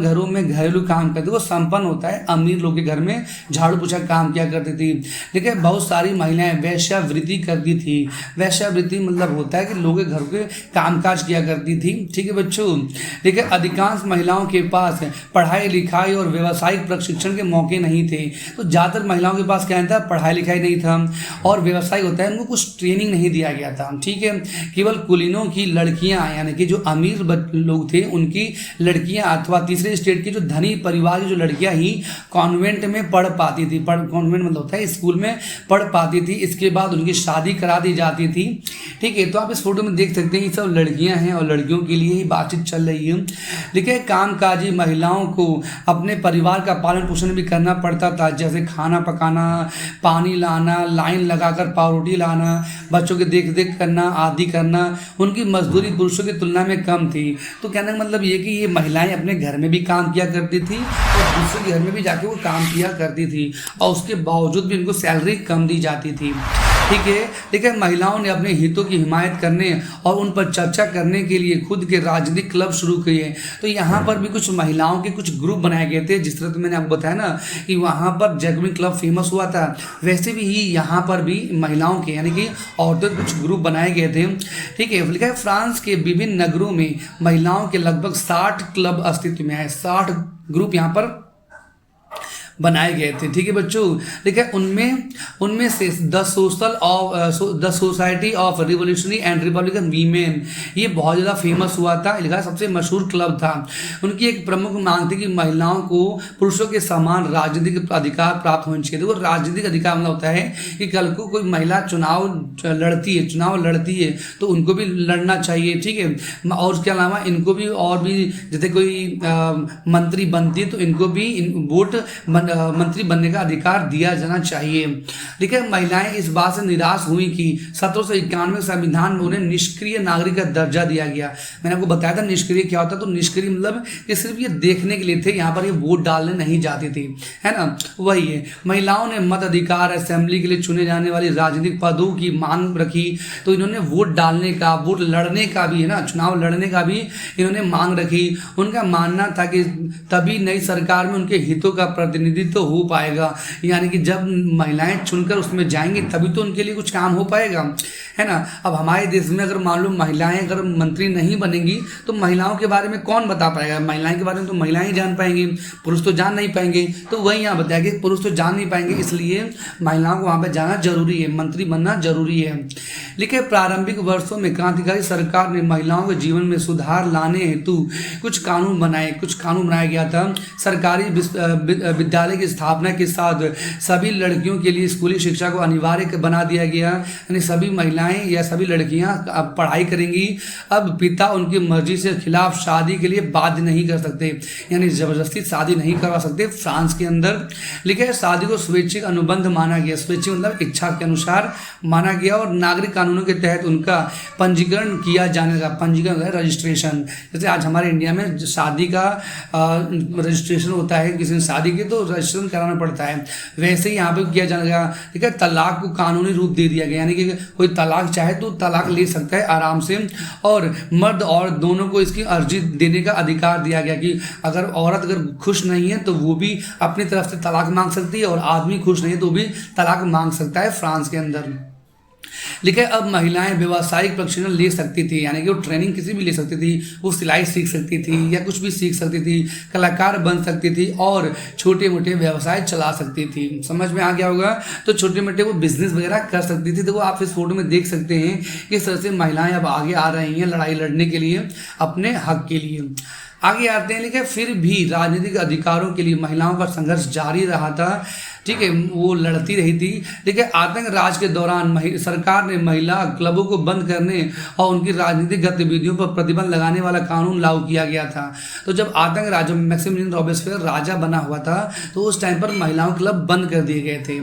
घरों में घरेलू काम करती थी। वो संपन्न होता है अमीर लोग के घर में झाड़ू पोछा काम किया करती थी। देखिए बहुत सारी महिलाएं वैश्यावृत्ति करती थी। वैश्यावृत्ति मतलब होता है कि लोगों के घर के कामकाज किया करती थी। ठीक है बच्चों। देखिए अधिकांश महिलाओं के पास पढ़ाई लिखाई और व्यावसायिक प्रशिक्षण के मौके नहीं थे। तो ज़्यादातर महिलाओं के पास क्या था, पढ़ाई लिखाई नहीं था और व्यवसाय होता है उनको कुछ ट्रेनिंग नहीं दिया गया था। ठीक है, केवल कुलीनों की लड़कियां यानी कि जो अमीर लोग थे उनकी लड़कियां अथवा तीसरे स्टेट की जो धनी परिवार की जो लड़कियां ही कॉन्वेंट में पढ़ पाती थी। कॉन्वेंट मतलब होता है स्कूल में पढ़ पाती थी। इसके बाद उनकी शादी करा दी जाती थी। ठीक है, तो आप इस फोटो में देख सकते हैं ये सब लड़कियां हैं और लड़कियों के लिए ही बातचीत चल रही है। देखिए कामकाजी महिलाओं को अपने परिवार का पालन पोषण भी करना पड़ता था, जैसे खाना पकाना, पानी लाना, लाइन लगाकर पावरोटी लाना, बच्चों की देख रेख करना आदि करना। उनकी मजदूरी पुरुषों की तुलना में कम थी। तो कहने का मतलब ये कि ये महिलाएं अपने घर में भी काम किया करती थी और दूसरे घर में भी जाके वो काम किया करती थी और उसके बावजूद भी उनको सैलरी कम दी जाती थी। ठीक है, लेकिन महिलाओं ने अपने हितों की हिमायत करने और उन पर चर्चा करने के लिए खुद के राजनीतिक क्लब शुरू किए। तो यहाँ पर भी कुछ महिलाओं के कुछ ग्रुप बनाए गए थे। जिस तरह तो मैंने आपको बताया ना कि वहाँ पर जैकबिन क्लब फेमस हुआ था, वैसे भी ही यहाँ पर भी महिलाओं के यानी कि औरतों के कुछ ग्रुप बनाए गए थे। ठीक है, लिखा है फ्रांस के विभिन्न नगरों में महिलाओं के लगभग 60 क्लब अस्तित्व में आए। 60 ग्रुप यहाँ पर बनाए गए थे। ठीक है बच्चों, देखिए उनमें उनमें से the society of revolutionary and Republican women, ये बहुत ज़्यादा फेमस हुआ था, लिखा सबसे मशहूर क्लब था। उनकी एक प्रमुख मांग थी कि महिलाओं को पुरुषों के समान राजनीतिक अधिकार प्राप्त होने चाहिए। देखो राजनीतिक अधिकार मतलब होता है कि कल को कोई महिला चुनाव लड़ती है तो उनको भी लड़ना चाहिए। ठीक है, और उसके अलावा इनको भी और भी जैसे कोई मंत्री बनती है तो इनको भी मंत्री बनने का अधिकार दिया जाना चाहिए। ठीक है, महिलाएं इस बात से निराश हुई कि 1791 संविधान में उन्हें निष्क्रिय नागरिक का दर्जा दिया गया। मैंने आपको बताया था निष्क्रिय क्या होता है, तो निष्क्रिय मतलब कि सिर्फ ये देखने के लिए थे, यहाँ पर ये वोट डालने नहीं जाती थी, है ना, वही है। महिलाओं ने मत अधिकार, असेंबली के लिए चुने जाने वाली राजनीतिक पदों की मांग रखी, तो इन्होंने वोट डालने का, वोट लड़ने का भी, है ना, चुनाव लड़ने का भी इन्होंने मांग रखी। उनका मानना था कि तभी नई सरकार में उनके हितों का प्रतिनिधित्व हो पाएगा, यानी कि जब महिलाएं चुनकर उसमें जाएंगी तभी तो उनके लिए कुछ काम हो पाएगा, है ना। अब हमारे देश में अगर मान लो महिलाएं अगर मंत्री नहीं बनेंगी तो महिलाओं के बारे में कौन बता पाएगा, महिलाएं के बारे में तो महिलाएं ही जान पाएंगी, पुरुष तो जान नहीं पाएंगे। तो वही यहाँ बताया कि पुरुष तो जान नहीं पाएंगे, इसलिए महिलाओं को वहाँ पर जाना जरूरी है, मंत्री बनना जरूरी है। लिखे प्रारंभिक वर्षों में क्रांतिकारी सरकार ने महिलाओं के जीवन में सुधार लाने हेतु कुछ कानून बनाया गया था। सरकारी विद्यालय की स्थापना के साथ सभी लड़कियों के लिए स्कूली शिक्षा को अनिवार्य बना दिया गया, यानी सभी महिलाएं या सभी लड़कियां अब पढ़ाई करेंगी। अब पिता उनकी मर्जी से खिलाफ शादी के लिए बाध्य नहीं कर सकते, यानी जबरदस्ती शादी नहीं करवा सकते फ्रांस के अंदर। लिखे शादी को स्वैच्छिक अनुबंध माना गया, स्वैच्छिक मतलब इच्छा के अनुसार माना गया, और नागरिक कानूनों के तहत उनका पंजीकरण किया जाने का, पंजीकरण रजिस्ट्रेशन, जैसे आज हमारे इंडिया में शादी का रजिस्ट्रेशन होता है, किसी ने शादी की तो रजिस्ट्रेशन कराना पड़ता है, वैसे ही यहाँ पे किया जाएगा। ठीक है, तलाक को कानूनी रूप दे दिया गया, यानी कि कोई तलाक चाहे तो तलाक ले सकता है आराम से, और मर्द और दोनों को इसकी अर्जी देने का अधिकार दिया गया कि अगर औरत अगर खुश नहीं है तो वो भी अपनी तरफ से तलाक मांग सकती है, और आदमी खुश नहीं है तो भी तलाक मांग सकता है फ्रांस के अंदर। लेकिन अब महिलाएं व्यवसायिक प्रशिक्षण ले सकती थी, यानी कि वो ट्रेनिंग किसी भी ले सकती थी, वो सिलाई सीख सकती थी या कुछ भी सीख सकती थी, कलाकार बन सकती थी और छोटे मोटे व्यवसाय चला सकती थी। समझ में आ गया होगा, तो छोटे मोटे वो बिजनेस वगैरह कर सकती थी। तो आप इस फोटो में देख सकते हैं किस तरह से महिलाएं अब आगे आ रही हैं लड़ाई लड़ने के लिए, अपने हक के लिए। आगे आते हैं, लेकिन फिर भी राजनीतिक अधिकारों के लिए महिलाओं का संघर्ष जारी रहा था। ठीक है, वो लड़ती रही थी। लेकिन आतंक राज के दौरान सरकार ने महिला क्लबों को बंद करने और उनकी राजनीतिक गतिविधियों पर प्रतिबंध लगाने वाला कानून लागू किया गया था। तो जब आतंक राज मैक्सिमिलियन रॉबेस्पियर राजा बना हुआ था तो उस टाइम पर महिलाओं क्लब बंद कर दिए गए थे।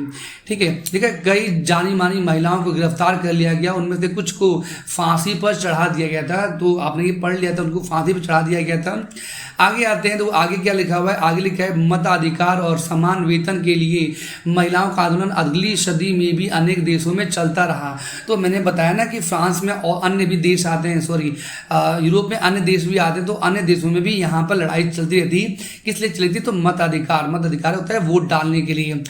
ठीक है, कई जानी मानी महिलाओं को गिरफ्तार कर लिया गया, उनमें से कुछ को फांसी पर चढ़ा दिया गया था। तो आपने ये पढ़ लिया था, उनको फांसी पर चढ़ा दिया गया था। आगे आते हैं तो आगे क्या लिखा हुआ है, आगे लिखा है मताधिकार और समान वेतन के लिए महिलाओं का आंदोलन अगली सदी में भी अनेक देशों में चलता रहा। तो मैंने बताया ना कि फ्रांस में और अन्य भी देश आते हैं, यूरोप में अन्य देश भी आते हैं, तो अन्य देशों में भी यहाँ पर लड़ाई चलती रहती। किस लिए चलती? तो मताधिकार होता है वोट डालने के लिए।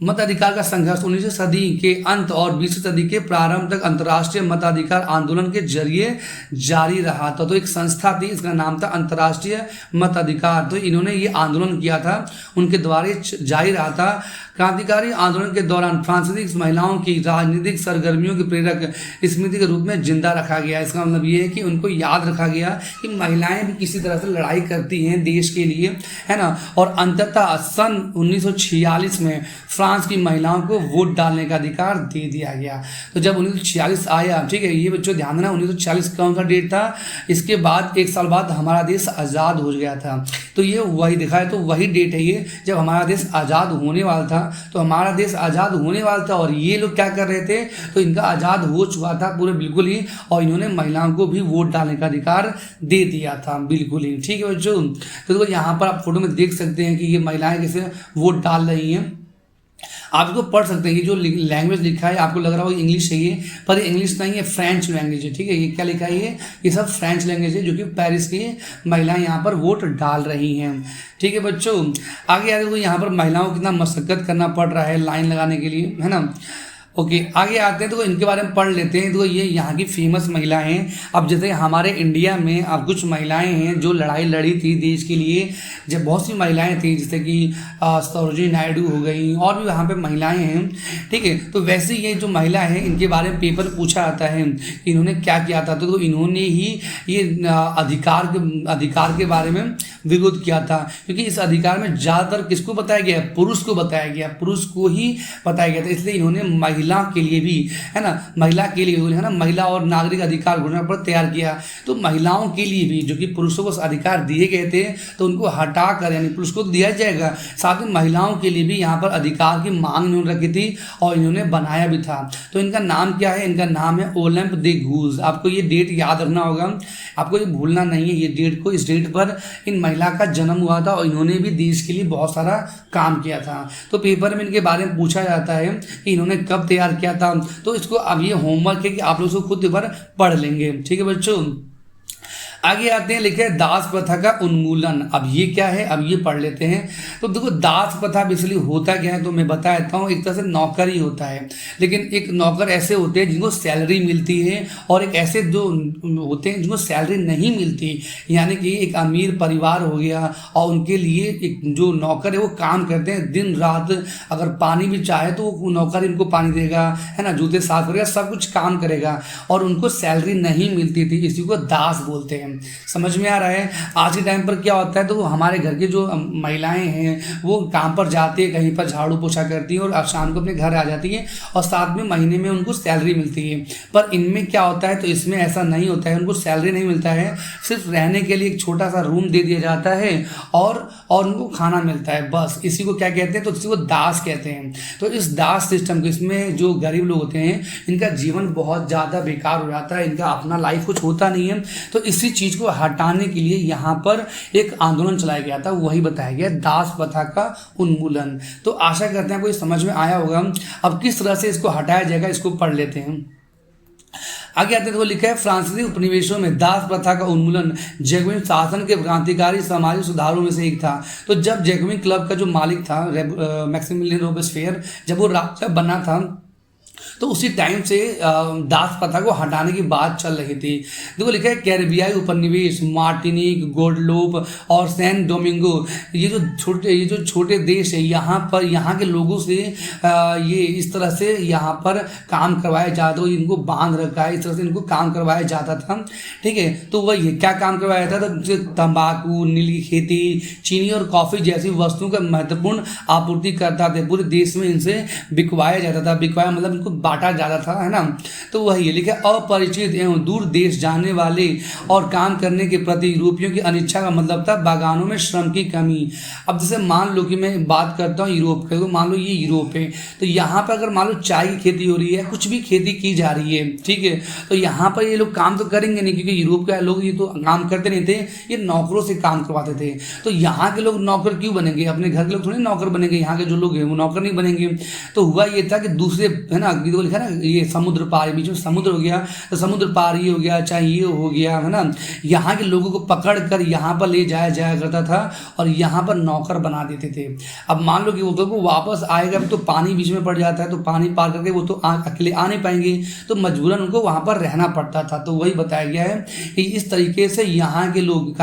मताधिकार का संघर्ष 19वीं सदी के अंत और 20वीं सदी के प्रारंभ तक अंतर्राष्ट्रीय मताधिकार आंदोलन के जरिए जारी रहा था। तो एक संस्था थी, इसका नाम था अंतर्राष्ट्रीय मताधिकार। तो इन्होंने ये आंदोलन किया था, उनके द्वारा जारी रहा था। क्रांतिकारी आंदोलन के दौरान फ्रांसीसी महिलाओं की राजनीतिक सरगर्मियों के प्रेरक स्मृति के रूप में जिंदा रखा गया। इसका मतलब ये है कि उनको याद रखा गया कि महिलाएं भी किसी तरह से लड़ाई करती हैं देश के लिए, है ना। और अंततः सन 1946 में फ्रांस की महिलाओं को वोट डालने का अधिकार दे दिया गया। तो जब 1946 आया, ठीक है, ये बच्चों ध्यान देना, 1946 कौन सा डेट था? इसके बाद 1 साल बाद हमारा देश आज़ाद हो गया था। तो ये वही दिखा है, तो वही डेट है ये जब हमारा देश आज़ाद होने वाला था। तो हमारा देश आज़ाद होने वाला था और ये लोग क्या कर रहे थे? तो इनका आज़ाद हो चुका था पूरे बिल्कुल ही, और इन्होंने महिलाओं को भी वोट डालने का अधिकार दे दिया था बिल्कुल ही। ठीक है बच्चों, तो देखो यहाँ पर आप फोटो में देख सकते हैं कि ये महिलाएं कैसे वोट डाल रही हैं। आप इसको पढ़ सकते हैं कि जो लैंग्वेज लिखा है आपको लग रहा होगा इंग्लिश है ये, पर इंग्लिश नहीं है, फ्रेंच लैंग्वेज है। ठीक है, ये क्या लिखा है? ये सब फ्रेंच लैंग्वेज है, जो कि पेरिस की महिलाएं यहाँ पर वोट डाल रही हैं। ठीक है बच्चों, आगे आगे तो यहाँ पर महिलाओं को कितना मशक्कत करना पड़ रहा है लाइन लगाने के लिए, है ना। ओके, आगे आते हैं तो इनके बारे में पढ़ लेते हैं। तो ये यहाँ की फेमस महिला हैं। अब जैसे हमारे इंडिया में अब कुछ महिलाएं हैं जो लड़ाई लड़ी थी देश के लिए, जब बहुत सी महिलाएं थी जैसे कि सरोजिनी नायडू हो गई और भी वहाँ पे महिलाएं हैं, ठीक है। तो वैसे ये जो महिला है इनके बारे में पेपर पूछा जाता है कि इन्होंने क्या किया था। तो इन्होंने ही ये अधिकार के बारे में विरोध किया था, क्योंकि इस अधिकार में ज़्यादातर किसको बताया गया, पुरुष को बताया गया, पुरुष को ही बताया गया था। इसलिए इन्होंने महिला के लिए भी, है ना, महिला के लिए है ना, महिला और नागरिक अधिकार घोषणा पत्र तैयार किया। तो महिलाओं के लिए भी जो कि पुरुषों को अधिकार दिए गए थे तो उनको हटा कर, यानी पुरुष को दिया जाएगा, साथ में महिलाओं के लिए भी यहाँ पर अधिकार की मांग इन्होंने रखी थी और इन्होंने बनाया भी था। तो इनका नाम क्या है, इनका नाम है ओलंप दे गूज। आपको ये डेट याद रखना होगा, आपको ये भूलना नहीं है ये डेट को। इस डेट पर इन महिला का जन्म हुआ था और इन्होंने भी देश के लिए बहुत सारा काम किया था। तो पेपर में इनके बारे में पूछा जाता है कि इन्होंने कब तैयार किया था। तो इसको अब ये होमवर्क है कि आप लोग इसको खुद एक बार पढ़ लेंगे, ठीक है बच्चों। आगे आते हैं, लिखे दास प्रथा का उन्मूलन। अब ये क्या है, अब ये पढ़ लेते हैं। तो देखो दास प्रथा बेसिकली होता क्या है तो मैं बता देता हूँ। एक तरह से नौकर ही होता है, लेकिन एक नौकर ऐसे होते हैं जिनको सैलरी मिलती है और एक ऐसे जो होते हैं जिनको सैलरी नहीं मिलती। यानी कि एक अमीर परिवार हो गया और उनके लिए एक जो नौकर है वो काम करते हैं दिन रात। अगर पानी भी चाहे तो वो नौकर इनको पानी देगा, है ना, जूते साफ करेगा, सब कुछ काम करेगा और उनको सैलरी नहीं मिलती थी। इसी को दास बोलते हैं। समझ में आ रहा है। आज के टाइम पर क्या होता है, तो हमारे घर के जो महिलाएं हैं वो काम पर जाती है, कहीं पर झाड़ू पोछा करती हैं और शाम को अपने घर आ जाती हैं और साथ में महीने में उनको सैलरी मिलती है। पर इनमें क्या होता है, तो इसमें ऐसा नहीं होता है, उनको सैलरी नहीं मिलता है, सिर्फ रहने के लिए एक छोटा सा रूम दे दिया जाता है और उनको खाना मिलता है, बस। इसी को क्या कहते हैं, तो इसी को दास कहते हैं। तो इस दास सिस्टम को, इसमें जो गरीब लोग होते हैं इनका जीवन बहुत ज़्यादा बेकार हो जाता है, इनका अपना लाइफ कुछ होता नहीं है। तो इसी चीज़ को हटाने के लिए यहाँ पर एक आंदोलन चलाया गया था, वही बताया गया दास प्रथा का उन्मूलन। तो आशा करते हैं आपको ये समझ में आया होगा। अब किस तरह से इसको हटाया जाएगा इसको पढ़ लेते हैं। आगे आते हैं तो लिखा है, फ्रांसीसी उपनिवेशों में दास प्रथा का उन्मूलन जैकोबिन शासन के क्रांतिकारी सामाजिक सुधारों में से एक था। तो जब जैकोबिन क्लब का जो मालिक था मैक्सिमिलियन रोबेस्पियर, जब वो राजा बना था तो उसी टाइम से दास प्रथा को हटाने की बात चल रही थी। देखो लिखा है, कैरिबियाई उपनिवेश मार्टिनिक, गुadeloupe और सैन डोमिंगो, ये जो छोटे देश है, यहाँ पर यहाँ के लोगों से ये इस तरह से यहाँ पर काम करवाया जाता है, इनको बांध रखा है, इस तरह से इनको काम करवाया जाता था, ठीक है। तो वही क्या काम करवाया जाता था, तो तंबाकू, नील की खेती, चीनी और कॉफ़ी जैसी वस्तुओं का महत्वपूर्ण आपूर्ति करता था। पूरे देश में इनसे बिकवाया जाता था, बिकवाया मतलब इनको बांटा जाता था, है ना। तो वही लिखा, अपरिचित एवं दूर देश जाने वाले और काम करने के प्रति यूरोपियों की अनिच्छा का मतलब था बागानों में श्रम की कमी। अब जैसे मान लो कि मैं बात करता हूँ यूरोप की, तो मान लो ये यूरोप है, तो यहाँ पर अगर मान लो चाय की खेती हो रही है, कुछ भी खेती की जा रही है, ठीक है, तो यहाँ पर ये लोग काम तो करेंगे नहीं, क्योंकि यूरोप के लोग ये तो काम करते नहीं थे, ये नौकरों से काम करवाते थे। तो यहाँ के लोग नौकर क्यों बनेंगे, अपने घर के लोग थोड़ी नौकर बनेंगे, यहाँ के जो लोग हैं वो नौकर नहीं बनेंगे। तो हुआ ये था कि दूसरे, है ना, तो लिखा ना, ये समुद्र पार, बीच में समुद्र हो गया तो समुद्र पार ये हो गया, चाहे ये हो गया, है ना, यहाँ के लोगों को पकड़ कर यहाँ पर ले जाया करता था और यहाँ पर नौकर बना देते थे। अब मान लो कि वो तो वापस आएगा तो पानी बीच में पड़ जाता है, तो पानी पार करके वो तो अकेले आ नहीं पाएंगे, तो मजबूरन उनको वहाँ पर रहना पड़ता था। तो वही बताया गया है कि इस तरीके से यहाँ के लोग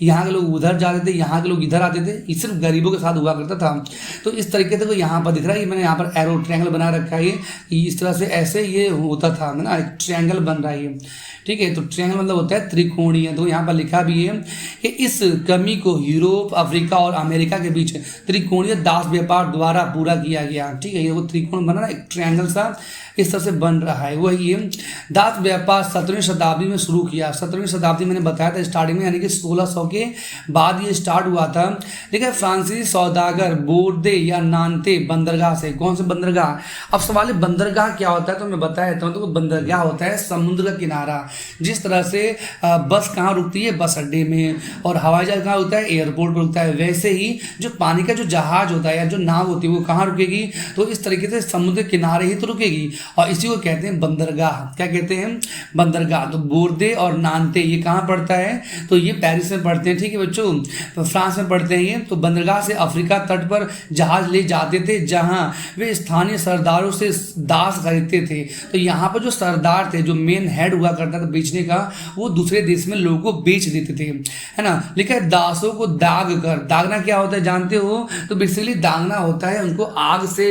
यहाँ के लोग उधर जाते थे, यहाँ के लोग इधर आते थे, ये सिर्फ गरीबों के साथ हुआ करता था। तो इस तरीके से यहाँ पर दिख रहा है, मैंने यहाँ पर एरो ट्रायंगल बना रखा है, इस तरह से ऐसे ये होता था ना, एक ट्रायंगल बन रहा है, ठीक है। तो ट्रायंगल मतलब होता है त्रिकोणीय। तो यहाँ पर लिखा भी है कि इस कमी को यूरोप, अफ्रीका और अमेरिका के बीच त्रिकोणीय दास व्यापार द्वारा पूरा किया गया, ठीक है। ये वो त्रिकोण बना ना, एक ट्रायंगल सा इस तरह से बन रहा है। वही दास व्यापार 17वीं शताब्दी में शुरू किया। 17वीं शताब्दी मैंने बताया था स्टार्टिंग में, यानी कि 1600 के बाद ये स्टार्ट हुआ था। देखिए, फ्रांसीसी सौदागर बोर्दे या नानते बंदरगाह से, कौन से बंदरगाह, अब सवाल है बंदरगाह क्या होता है, तो मैं बता देता हूँ। तो बंदरगाह होता है समुद्र का किनारा। जिस तरह से बस कहाँ रुकती है, बस अड्डे में, और हवाई जहाज कहाँ रुकता है, एयरपोर्ट पर रुकता है, वैसे ही जो पानी का जो जहाज होता है या जो नाव होती है वो कहाँ रुकेगी, तो इस तरीके से समुद्र किनारे ही तो रुकेगी, और इसी को कहते हैं बंदरगाह। क्या कहते हैं, बंदरगाह। तो बोर्दे और नानते ये कहाँ पड़ता है, तो ये पेरिस में पड़ते हैं, ठीक है बच्चों, तो फ्रांस में पड़ते हैं ये। तो बंदरगाह से अफ्रीका तट पर जहाज ले जाते थे, जहाँ वे स्थानीय सरदारों से दास खरीदते थे। तो यहाँ पर जो सरदार थे, जो मेन हेड हुआ करता था बेचने का, वो दूसरे देश में लोगों को बेच देते थे, है ना। लिखा है दासों को दाग कर। दागना क्या होता है जानते हो? तो बेसिकली दागना होता है उनको आग से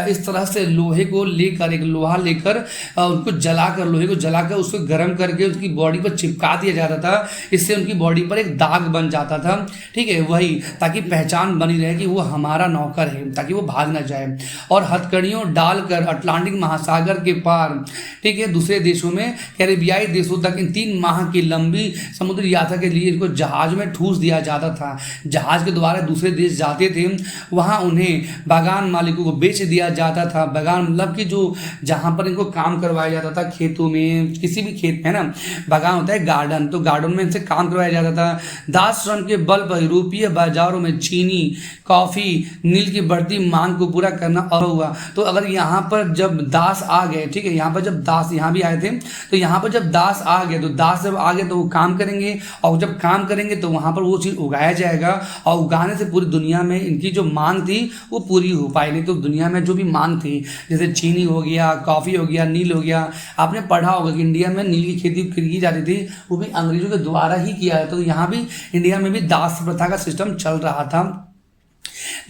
इस तरह से लोहे को लेकर, एक लोहा लेकर उनको जलाकर, लोहे को जलाकर उसको गर्म करके उसकी बॉडी पर चिपका दिया जाता था। इससे उनकी बॉडी पर एक दाग बन जाता था, ठीक है, वही, ताकि पहचान बनी रहे कि वो हमारा नौकर है, ताकि वो भाग ना जाए। और हथकड़ियों डालकर अटलांटिक महासागर के पार, ठीक है, दूसरे देशों में, कैरिबियाई देशों तक इन 3 माह की लंबी समुद्री यात्रा के लिए इनको जहाज में ठूस दिया जाता था। जहाज के द्वारा दूसरे देश जाते थे, वहाँ उन्हें बागान मालिकों को बेच दिया जाता था। बागान मतलब कि जो जहाँ पर इनको काम करवाया जाता था, खेतों में, किसी भी खेत में, है ना, बागान होता है गार्डन, तो गार्डन में इनसे काम करवाया जाता था। दास श्रम के बल पर यूरोपीय बाजारों में चीनी, कॉफी, नील की बढ़ती मांग को पूरा करना और हुआ। तो अगर यहाँ पर जब दास आ गए, ठीक है, यहाँ पर जब दास यहाँ भी आए थे, तो यहाँ पर जब दास आ गए, तो दास जब आ गए तो वो काम करेंगे, और जब काम करेंगे तो वहाँ पर वो चीज़ उगाया जाएगा, और उगाने से पूरी दुनिया में इनकी जो मांग थी वो पूरी हो पाएगी। तो दुनिया में जो भी मांग थी, जैसे चीनी हो गया, कॉफ़ी हो गया, नील हो गया, आपने पढ़ा होगा कि इंडिया में नील की खेती की जाती थी, वो भी अंग्रेजों के द्वारा ही किया है। तो यहाँ भी इंडिया में भी दास प्रथा का सिस्टम चल रहा था,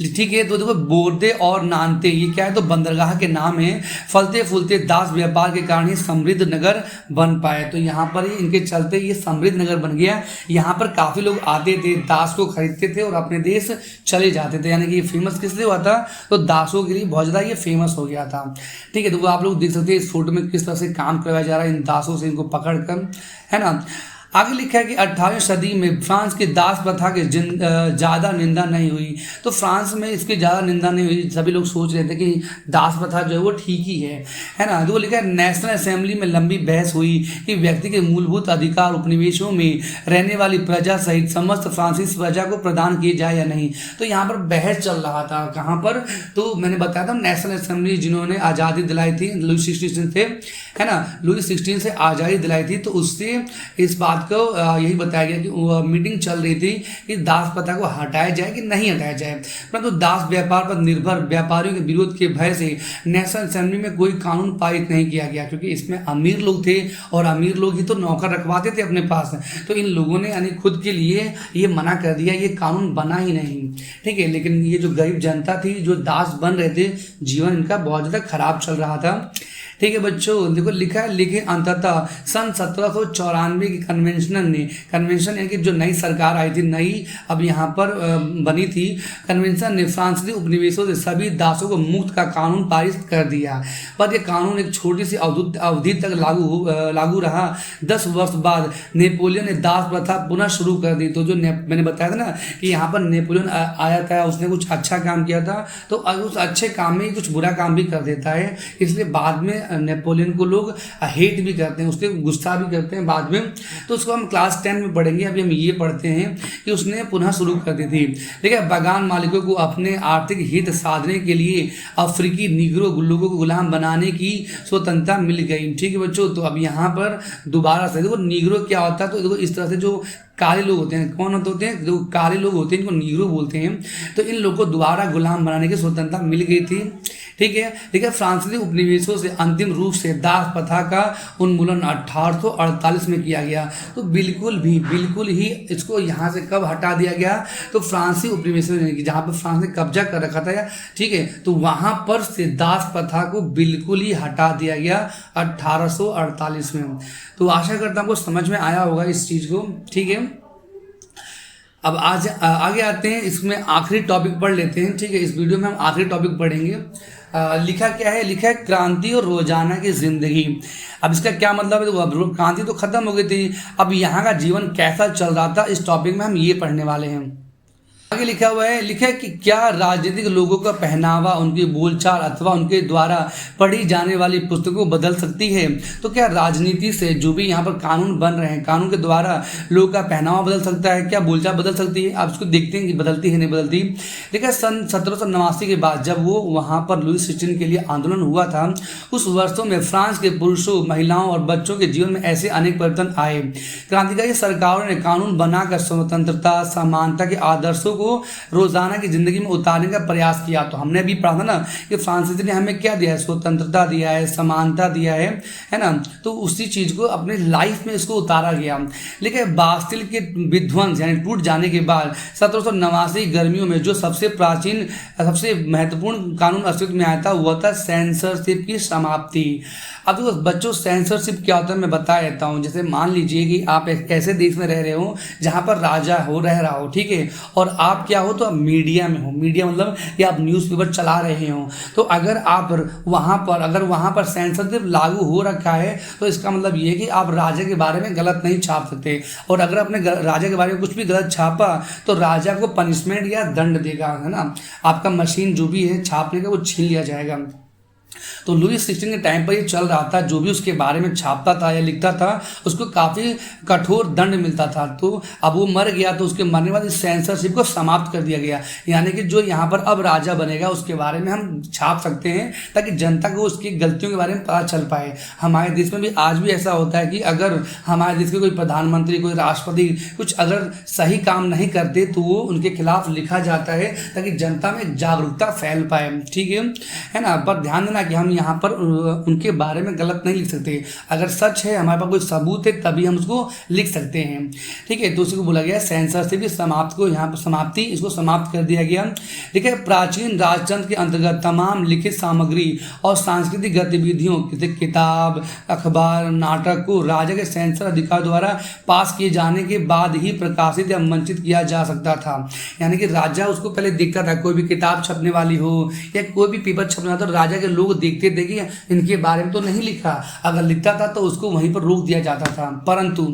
ठीक है। तो देखो बोरदे और नानते, ये क्या है? तो बंदरगाह के नाम है। फलते फूलते दास व्यापार के कारण ही समृद्ध नगर बन पाए। तो यहाँ पर ही इनके चलते ये समृद्ध नगर बन गया। यहाँ पर काफ़ी लोग आते थे, दास को खरीदते थे और अपने देश चले जाते थे। यानी कि ये फेमस किस लिए हुआ था? तो दासों के लिए बहुत ज़्यादा ये फेमस हो गया था, ठीक है। तो वो आप लोग देख सकते हैं इस फोटो में किस तरह से काम करवाया जा रहा है इन दासों से, इनको पकड़ कर, है ना। आगे लिखा है कि 18वीं सदी में फ्रांस की दास प्रथा की ज़्यादा निंदा नहीं हुई। तो फ्रांस में इसकी ज़्यादा निंदा नहीं हुई। सभी लोग सोच रहे थे कि दास प्रथा जो है वो ठीक ही है ना। तो वो लिखा है नेशनल असेंबली में लंबी बहस हुई कि व्यक्ति के मूलभूत अधिकार उपनिवेशों में रहने वाली प्रजा सहित समस्त फ्रांसीसी प्रजा को प्रदान किए जाए या नहीं। तो यहाँ पर बहस चल रहा था, कहाँ पर? तो मैंने बताया था नेशनल असेंबली जिन्होंने आज़ादी दिलाई थी, लुई 16 से, है ना, लुई 16 से आज़ादी दिलाई थी। तो उससे इस बात को यही बताया गया कि मीटिंग चल रही थी कि दास प्रथा को हटाया जाए कि नहीं हटाया जाए। परंतु दास व्यापार पर निर्भर व्यापारियों के विरोध के भय से नेशनल असेंबली में कोई कानून पारित नहीं किया गया, क्योंकि इसमें अमीर लोग थे और अमीर लोग ही तो नौकर रखवाते थे अपने पास। तो इन लोगों ने यानी खुद के लिए ये मना कर दिया, ये कानून बना ही नहीं, ठीक है। लेकिन ये जो गरीब जनता थी, जो दास बन रहे थे, जीवन इनका बहुत ज़्यादा खराब चल रहा था, ठीक है बच्चों। देखो लिखा है, लेकिन अंततः सन 1794 की कन्वेंशन यानी कि जो नई सरकार आई थी, नई अब यहाँ पर बनी थी, कन्वेंशन ने फ्रांसीसी उपनिवेशों से सभी दासों को मुक्त का कानून पारित कर दिया। पर यह कानून एक छोटी सी अवधि तक लागू रहा। 10 वर्ष बाद नेपोलियन ने दास प्रथा पुनः शुरू कर दी। तो जो मैंने बताया था ना कि यहाँ पर नेपोलियन आया था, उसने कुछ अच्छा काम किया था, तो उस अच्छे काम में ही कुछ बुरा काम भी कर देता है, इसलिए बाद में नेपोलियन को लोग हेट भी करते हैं, उसके गुस्सा भी करते हैं बाद में। तो उसको हम क्लास 10 में पढ़ेंगे। अभी हम ये पढ़ते हैं कि उसने पुनः शुरू कर दी थी, ठीक है। बागान मालिकों को अपने आर्थिक हित साधने के लिए अफ्रीकी निगरो लोगों को गुलाम बनाने की स्वतंत्रता मिल गई, ठीक है बच्चों। तो अब यहाँ पर दोबारा से देखो निगरो क्या होता है। तो देखो इस तरह से जो काले लोग होते हैं, कौन होते हैं? जो काले लोग होते हैं इनको निगरो बोलते हैं। तो इन लोगों को दोबारा गुलाम बनाने की स्वतंत्रता मिल गई थी, ठीक है। ठीक है, फ्रांसीसी उपनिवेशों से अंतिम रूप से दास प्रथा का उन्मूलन 1848 में किया गया। तो बिल्कुल ही इसको यहाँ से कब हटा दिया गया? तो फ्रांसीसी उपनिवेशों में, जहाँ पर फ्रांस ने कब्जा कर रखा था, ठीक है, तो वहाँ पर से दास प्रथा को बिल्कुल ही हटा दिया गया 1848 में। तो आशा करता हूँ आपको समझ में आया होगा इस चीज़ को, ठीक है। अब आज आगे आते हैं, इसमें आखिरी टॉपिक पढ़ लेते हैं, ठीक है। इस वीडियो में हम आखिरी टॉपिक पढ़ेंगे। लिखा क्या है? लिखा है क्रांति और रोजाना की जिंदगी। अब इसका क्या मतलब है? तो अब क्रांति तो खत्म हो गई थी, अब यहाँ का जीवन कैसा चल रहा था, इस टॉपिक में हम ये पढ़ने वाले हैं। आगे लिखा हुआ है, लिखा है कि क्या राजनीतिक लोगों का पहनावा, उनकी बोलचाल अथवा उनके द्वारा पढ़ी जाने वाली पुस्तकों बदल सकती है? तो क्या राजनीति से जो भी यहाँ पर कानून बन रहे हैं, कानून के द्वारा लोगों का पहनावा बदल सकता है? क्या बोलचाल बदल सकती है? आप इसको देखते हैं कि बदलती है नहीं बदलती। देखा सन 1789 के बाद जब वो वहाँ पर लुई 16 के लिए आंदोलन हुआ था, उस वर्षों में फ्रांस के पुरुषों, महिलाओं और बच्चों के जीवन में ऐसे अनेक परिवर्तन आए। क्रांतिकारी सरकारों ने कानून बनाकर स्वतंत्रता, समानता के आदर्शों को को रोजाना की जिंदगी में उतारने का प्रयास किया। तो हमने अभी पढ़ा था ना कि फ्रांसीसी ने हमें क्या दिया है, स्वतंत्रता दिया है, समानता दिया है ना। तो उसी चीज को अपने लाइफ में इसको उतारा गया। लेकिन बास्टिल के विध्वंस यानी टूट जाने के बाद 1789 गर्मियों में जो सबसे प्राचीन सबसे महत्वपूर्ण कानून अस्तित्व में आया था वह था सेंसरशिप की समाप्ति। अब देखो बच्चों, सेंसरशिप क्या होता है मैं बता देता हूँ। जैसे मान लीजिए कि आप एक ऐसे देश में रह रहे हो जहाँ पर राजा रह रहा हो, ठीक है, और आप क्या हो तो आप मीडिया में हो। मीडिया मतलब कि आप न्यूज़पेपर चला रहे हो। तो अगर आप वहाँ पर सेंसरशिप लागू हो रखा है तो इसका मतलब ये है कि आप राजा के बारे में गलत नहीं छाप सकते। और अगर आपने राजा के बारे में कुछ भी गलत छापा तो राजा को पनिशमेंट या दंड देगा, है ना। आपका मशीन जो भी है छापने का वो छीन लिया जाएगा। तो लुई 16 के टाइम पर ये चल रहा था, जो भी उसके बारे में छापता था या लिखता था उसको काफ़ी कठोर दंड मिलता था। तो अब वो मर गया तो उसके मरने के बाद इस सेंसरशिप को समाप्त कर दिया गया। यानी कि जो यहाँ पर अब राजा बनेगा उसके बारे में हम छाप सकते हैं ताकि जनता को उसकी गलतियों के बारे में पता चल पाए। हमारे देश में भी आज भी ऐसा होता है कि अगर हमारे देश के कोई प्रधानमंत्री, कोई राष्ट्रपति कुछ अगर सही काम नहीं करते तो वो उनके खिलाफ लिखा जाता है ताकि जनता में जागरूकता फैल पाए, ठीक है ना। पर ध्यान देना कि हम यहाँ पर उनके बारे में गलत नहीं लिख सकते। अगर सच है, हमारे पास कोई सबूत है, तभी हम उसको लिख सकते हैं, ठीक है। तो उसी को बोला गया सेंसरशिप की समाप्ति को, यहाँ पर समाप्ति, इसको समाप्त कर दिया गया। देखिए प्राचीन राजतंत्र के अंतर्गत तमाम लिखित सामग्री और सांस्कृतिक गतिविधियों जैसे किताब, अखबार, नाटक को राजा के सेंसर अधिकार द्वारा पास किए जाने के बाद ही प्रकाशित या मंचित किया जा सकता था। यानी कि राजा उसको पहले देखता था, कोई भी किताब छपने वाली हो या कोई भी पेपर छपना तो राजा के लोग देखते थे कि इनके बारे में तो नहीं लिखा। अगर लिखता था तो उसको वहीं पर रोक दिया जाता था। परंतु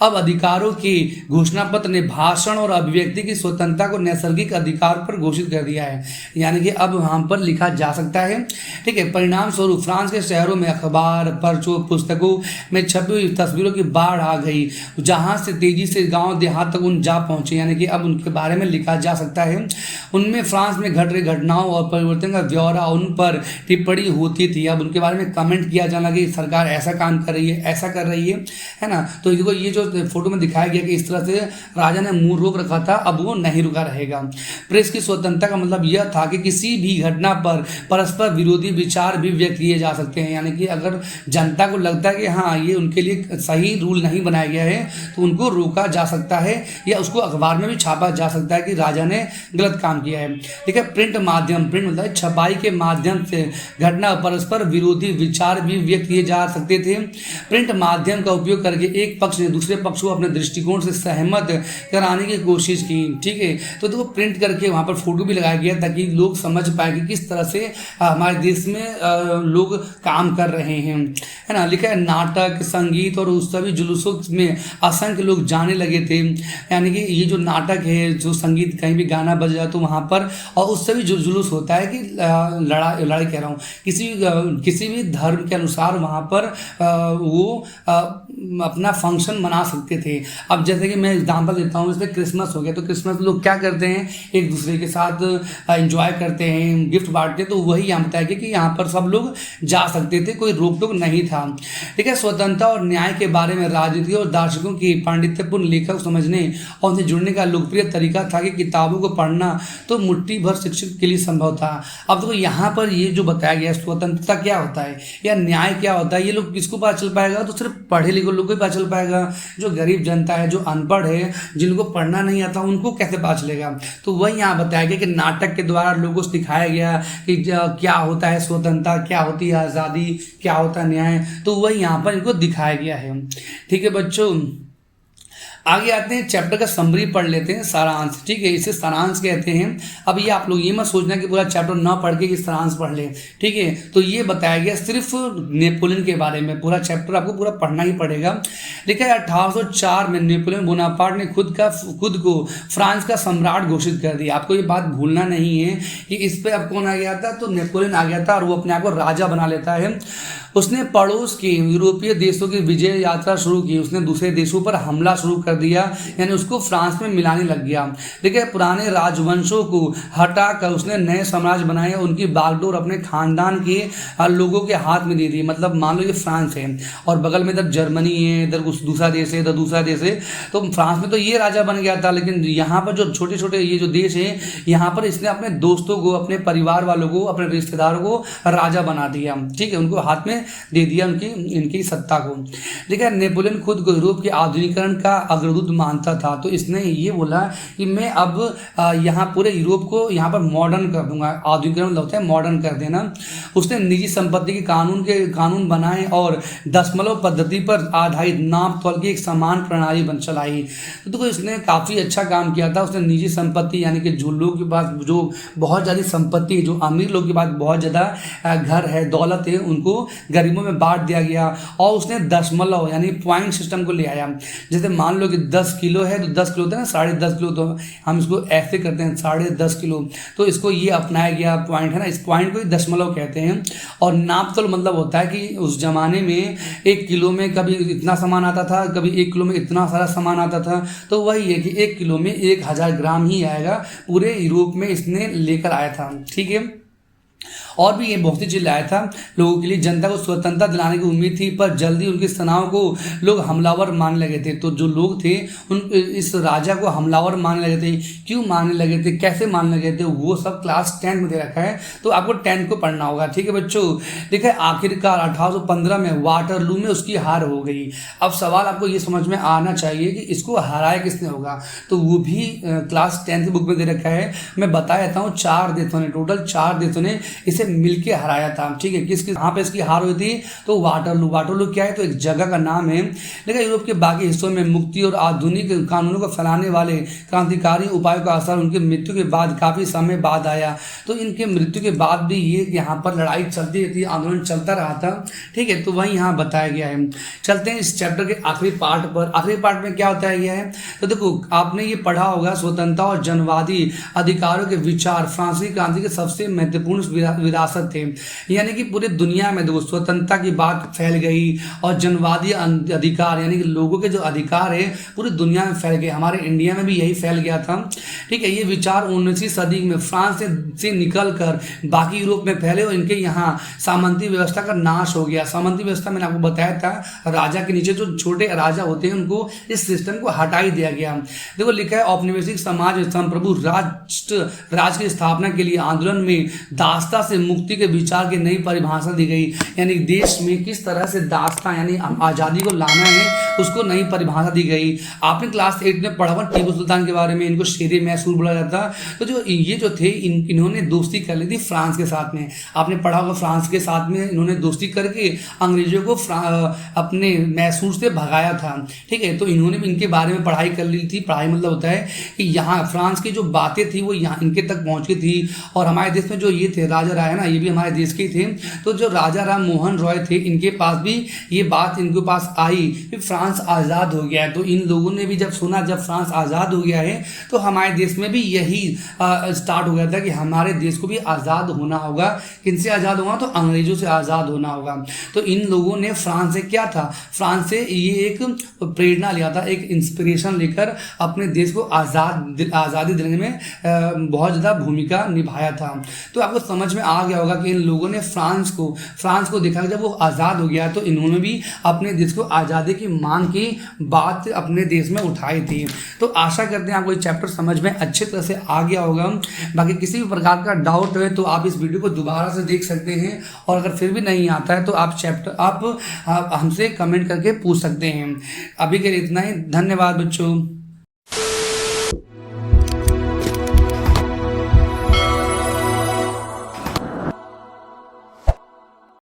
अब अधिकारों के घोषणा पत्र ने भाषण और अभिव्यक्ति की स्वतंत्रता को नैसर्गिक अधिकार पर घोषित कर दिया है। यानी कि अब वहां पर लिखा जा सकता है, ठीक है। परिणाम स्वरूप फ्रांस के शहरों में अखबार, पर्चों, पुस्तकों में छपी हुई तस्वीरों की बाढ़ आ गई, जहां से तेजी से गांव देहात तक उन जा पहुंचे। यानी कि अब उनके बारे में लिखा जा सकता है। उनमें फ्रांस में घट रही घटनाओं और परिवर्तन का ब्यौरा, उन पर टिप्पणी होती थी। अब उनके बारे में कमेंट किया जाना कि सरकार ऐसा काम कर रही है, ऐसा कर रही है ना। तो देखो ये जो फोटो में दिखाया गया कि इस तरह से राजा ने मुंह रोक रखा था, अब वो नहीं रुका रहेगा। प्रेस की स्वतंत्रता का मतलब यह था कि किसी भी घटना पर परस्पर विरोधी विचार भी व्यक्त किए जा सकते हैं। यानी कि अगर जनता को लगता है कि हाँ ये उनके लिए सही रूल नहीं बनाया गया है तो उनको रोका जा सकता है या उसको अखबार में भी छापा जा सकता है कि राजा ने गलत काम किया है, ठीक है। प्रिंट माध्यम, प्रिंट मतलब छपाई के माध्यम से घटना परस्पर विरोधी विचार भी व्यक्त किए जा सकते थे। प्रिंट माध्यम का उपयोग करके एक पक्ष ने दूसरे पक्ष को अपने दृष्टिकोण से सहमत कराने की कोशिश की, ठीक है। तो देखो प्रिंट करके वहाँ पर फोटो भी लगाया गया ताकि लोग समझ पाए कि किस तरह से हमारे देश में लोग काम कर रहे हैं, है ना। लिखा है नाटक, संगीत और उस सभी जुलूसों में असंख्य लोग जाने लगे थे। यानी कि ये जो नाटक है, जो संगीत, कहीं भी गाना बज जाए तो वहाँ पर, और उस सभी जो जुलूस होता है कि लड़ाई कह रहा हूँ, किसी भी धर्म के अनुसार वहाँ पर वो अपना फंक्शन मना सकते थे। अब जैसे कि मैं एग्जांपल देता हूँ, जैसे क्रिसमस हो गया तो क्रिसमस लोग क्या करते हैं, एक दूसरे के साथ एंजॉय करते हैं, गिफ्ट बांटते हैं। तो वही यहाँ बताया कि यहाँ पर सब लोग जा सकते थे, कोई रोक टोक नहीं था, ठीक है। स्वतंत्रता और न्याय के बारे में राजनीति और दार्शनिकों की पांडित्यपूर्ण लेखक समझने और उनसे जुड़ने का लोकप्रिय तरीका था कि किताबों को पढ़ना तो मुट्ठी भर शिक्षक के लिए संभव था। अब देखो यहाँ पर ये जो बताया गया स्वतंत्रता क्या होता है या न्याय क्या होता है, ये लोग किसको पता चल पाएगा, तो सिर्फ पढ़े लिखे लोग को ही पता चल पाएगा। जो गरीब जनता है, जो अनपढ़ है, जिनको पढ़ना नहीं आता, उनको कैसे पता चलेगा। तो वही यहाँ बताया गया कि नाटक के द्वारा लोगों को सिखाया गया कि क्या होता है स्वतंत्रता, क्या होती है आज़ादी, क्या होता है न्याय। तो वही यहाँ पर इनको दिखाया गया है, ठीक है बच्चों। आगे आते हैं, चैप्टर का समरी पढ़ लेते हैं, सारांश, ठीक है। इसे सारांश कहते हैं। अब ये आप लोग ये मत सोचना कि पूरा चैप्टर ना पढ़ के सारांश पढ़ ले, ठीक है। तो ये बताया गया सिर्फ नेपोलियन के बारे में, पूरा चैप्टर आपको पूरा पढ़ना ही पड़ेगा। देखिए 1804 में नेपोलियन बोनापार्ट ने खुद को फ्रांस का सम्राट घोषित कर दिया। आपको ये बात भूलना नहीं है कि इस पर अब कौन आ गया था, तो नेपोलियन आ गया था और वो अपने आप को राजा बना लेता है। उसने पड़ोस के यूरोपीय देशों की विजय यात्रा शुरू की, उसने दूसरे देशों पर हमला शुरू कर कर दिया, यानी उसको फ्रांस में मिलाने लग गया। देखिए पुराने राजवंशों को हटाकर उसने नए साम्राज्य बनाए, उनकी बागडोर अपने खानदान के लोगों के हाथ में दे दी। मतलब मान लो ये फ्रांस है और बगल में इधर जर्मनी है, इधर दूसरा देश है, इधर दूसरा देश है, तो फ्रांस में तो ये राजा बन गया था, लेकिन यहाँ पर जो छोटे छोटे ये जो देश है यहाँ पर इसने अपने दोस्तों को, अपने परिवार वालों को, अपने रिश्तेदारों को राजा बना दिया। ठीक है, उनको हाथ में दे दिया इनकी सत्ता को। देखिए नेपोलियन खुद को यूरोप के आधुनिकीकरण का अग्रदूत मानता था, तो इसने ये बोला कि मैं अब यहाँ पूरे यूरोप को यहाँ पर मॉडर्न कर दूंगा। आधुनिकीकरण होता है मॉडर्न कर देना। उसने निजी संपत्ति के कानून बनाए और दशमलव पद्धति पर आधारित नाप तोल की एक समान प्रणाली बन चलाई। तो देखो इसने काफ़ी अच्छा काम किया था। उसने निजी संपत्ति यानी कि जो लोग के पास जो बहुत ज़्यादा संपत्ति है, जो अमीर लोग के पास बहुत ज़्यादा घर है, दौलत है, उनको गरीबों में बांट दिया गया। और उसने दशमलव यानी पॉइंट सिस्टम को ले आया। जैसे मान लो कि 10 किलो है तो 10 किलो होता है ना, 10.5 किलो, तो हम इसको ऐसे करते हैं 10.5 किलो, तो इसको ये अपनाया गया पॉइंट है ना, इस पॉइंट को दशमलव कहते हैं। और नाप तोल मतलब होता है कि उस जमाने में 1 किलो में कभी इतना सामान आता था, कभी 1 किलो में इतना सारा सामान आता था, तो वही है कि 1 किलो में 1000 ग्राम ही आएगा। पूरे यूरोप में इसने लेकर आया था। ठीक है, और भी ये बहुत सी चीज़ लाया था लोगों के लिए। जनता को स्वतंत्रता दिलाने की उम्मीद थी, पर जल्दी उनकी सेनाओं को लोग हमलावर मानने लगे थे। तो जो लोग थे उन इस राजा को हमलावर मानने लगे थे। क्यों मानने लगे थे, कैसे मानने लगे थे, वो सब क्लास 10 में दे रखा है, तो आपको 10 को पढ़ना होगा। ठीक है बच्चों, देखिए आखिरकार 1815 में वाटरलू में उसकी हार हो गई। अब सवाल आपको ये समझ में आना चाहिए कि इसको हराया किसने होगा, तो वो भी क्लास 10 की बुक में दे रखा है। मैं बता देता हूँ, 4 देशों ने, टोटल 4 देशों ने इसे मिलके हराया था। ठीक है, कहाँ पे इसकी हार हुई थी, तो वाटरलू। वाटरलू क्या है, तो एक जगह का नाम है। लेकिन यूरोप के बाकी हिस्सों में मुक्ति और आधुनिक कानूनों को फैलाने वाले क्रांतिकारी उपायों का असर उनकी मृत्यु के बाद काफी समय बाद आया। तो इनके मृत्यु के बाद भी ये यहाँ पर लड़ाई चलती रहती, आंदोलन चलता रहा था। ठीक है, तो वही यहाँ बताया गया है। चलते हैं इस चैप्टर के आखिरी पार्ट पर। आखिरी पार्ट में क्या बताया गया है, तो देखो आपने ये पढ़ा होगा, स्वतंत्रता और जनवादी अधिकारों के विचार फ्रांसीसी क्रांति के सबसे महत्वपूर्ण विरासत थे। यानी कि पूरी दुनिया में देखो स्वतंत्रता की बात फैल गई और जनवादी अधिकार यानी कि लोगों के जो अधिकार है पूरी दुनिया में फैल गए। हमारे इंडिया में भी यही फैल गया था। ठीक है, ये विचार 19वीं सदी में फ्रांस से निकल कर बाकी यूरोप में फैले और इनके यहाँ सामंती व्यवस्था का नाश हो गया। सामंती व्यवस्था मैंने आपको बताया था, राजा के नीचे जो छोटे राजा होते हैं उनको इस सिस्टम को हटा ही दिया गया। देखो लिखा है, औपनिवेशिक समाज संप्रभु राज की स्थापना के लिए आंदोलन में दासता से मुक्ति के विचार की नई परिभाषा दी गई। यानी देश में किस तरह से दासता यानी आज़ादी को लाना है उसको नई परिभाषा दी गई। आपने क्लास 8 में पढ़ा हुआ टीपू सुल्तान के बारे में, इनको शेर मैसूर बोला जाता। तो जो ये जो थे इन्होंने दोस्ती कर ली थी फ्रांस के साथ में। आपने पढ़ा होगा फ्रांस के साथ में इन्होंने दोस्ती करके अंग्रेजों को अपने मैसूर से भगाया था। ठीक है, तो इन्होंने भी इनके बारे में पढ़ाई कर ली थी। पढ़ाई मतलब होता है कि यहाँ फ्रांस की जो बातें थी वो यहाँ इनके तक पहुँची थी। और हमारे देश में जो ये थे राजा राय है ना, ये भी हमारे देश के थे। तो जो राजा राम मोहन रॉय थे इनके पास भी ये बात इनके पास आई कि फ्रांस आज़ाद हो गया है। तो इन लोगों ने भी जब सुना जब फ्रांस आज़ाद हो गया है तो हमारे देश में भी यही स्टार्ट हो गया था कि हमारे देश को भी आज़ाद होना होगा। किनसे आज़ाद होगा, तो अंग्रेजों से आज़ाद होना होगा। तो इन लोगों ने फ्रांस से क्या था, फ्रांस से ये एक प्रेरणा लिया था, एक इंस्पिरेशन लेकर अपने देश को आज़ादी दिलाने में बहुत ज़्यादा भूमिका निभाया था। तो आपको समझ में आ गया होगा कि इन लोगों ने फ्रांस को देखा जब वो आज़ाद हो गया तो इन्होंने भी अपने देश को आज़ादी की मांग की बात अपने देश में उठाई थी। तो आशा करते हैं आपको ये चैप्टर समझ में अच्छी तरह से आ गया होगा। बाकी किसी भी प्रकार का डाउट है तो आप इस वीडियो को दोबारा से देख सकते हैं, और अगर फिर भी नहीं आता है तो आप हमसे कमेंट करके पूछ सकते हैं। अभी के लिए इतना ही, धन्यवाद बच्चों।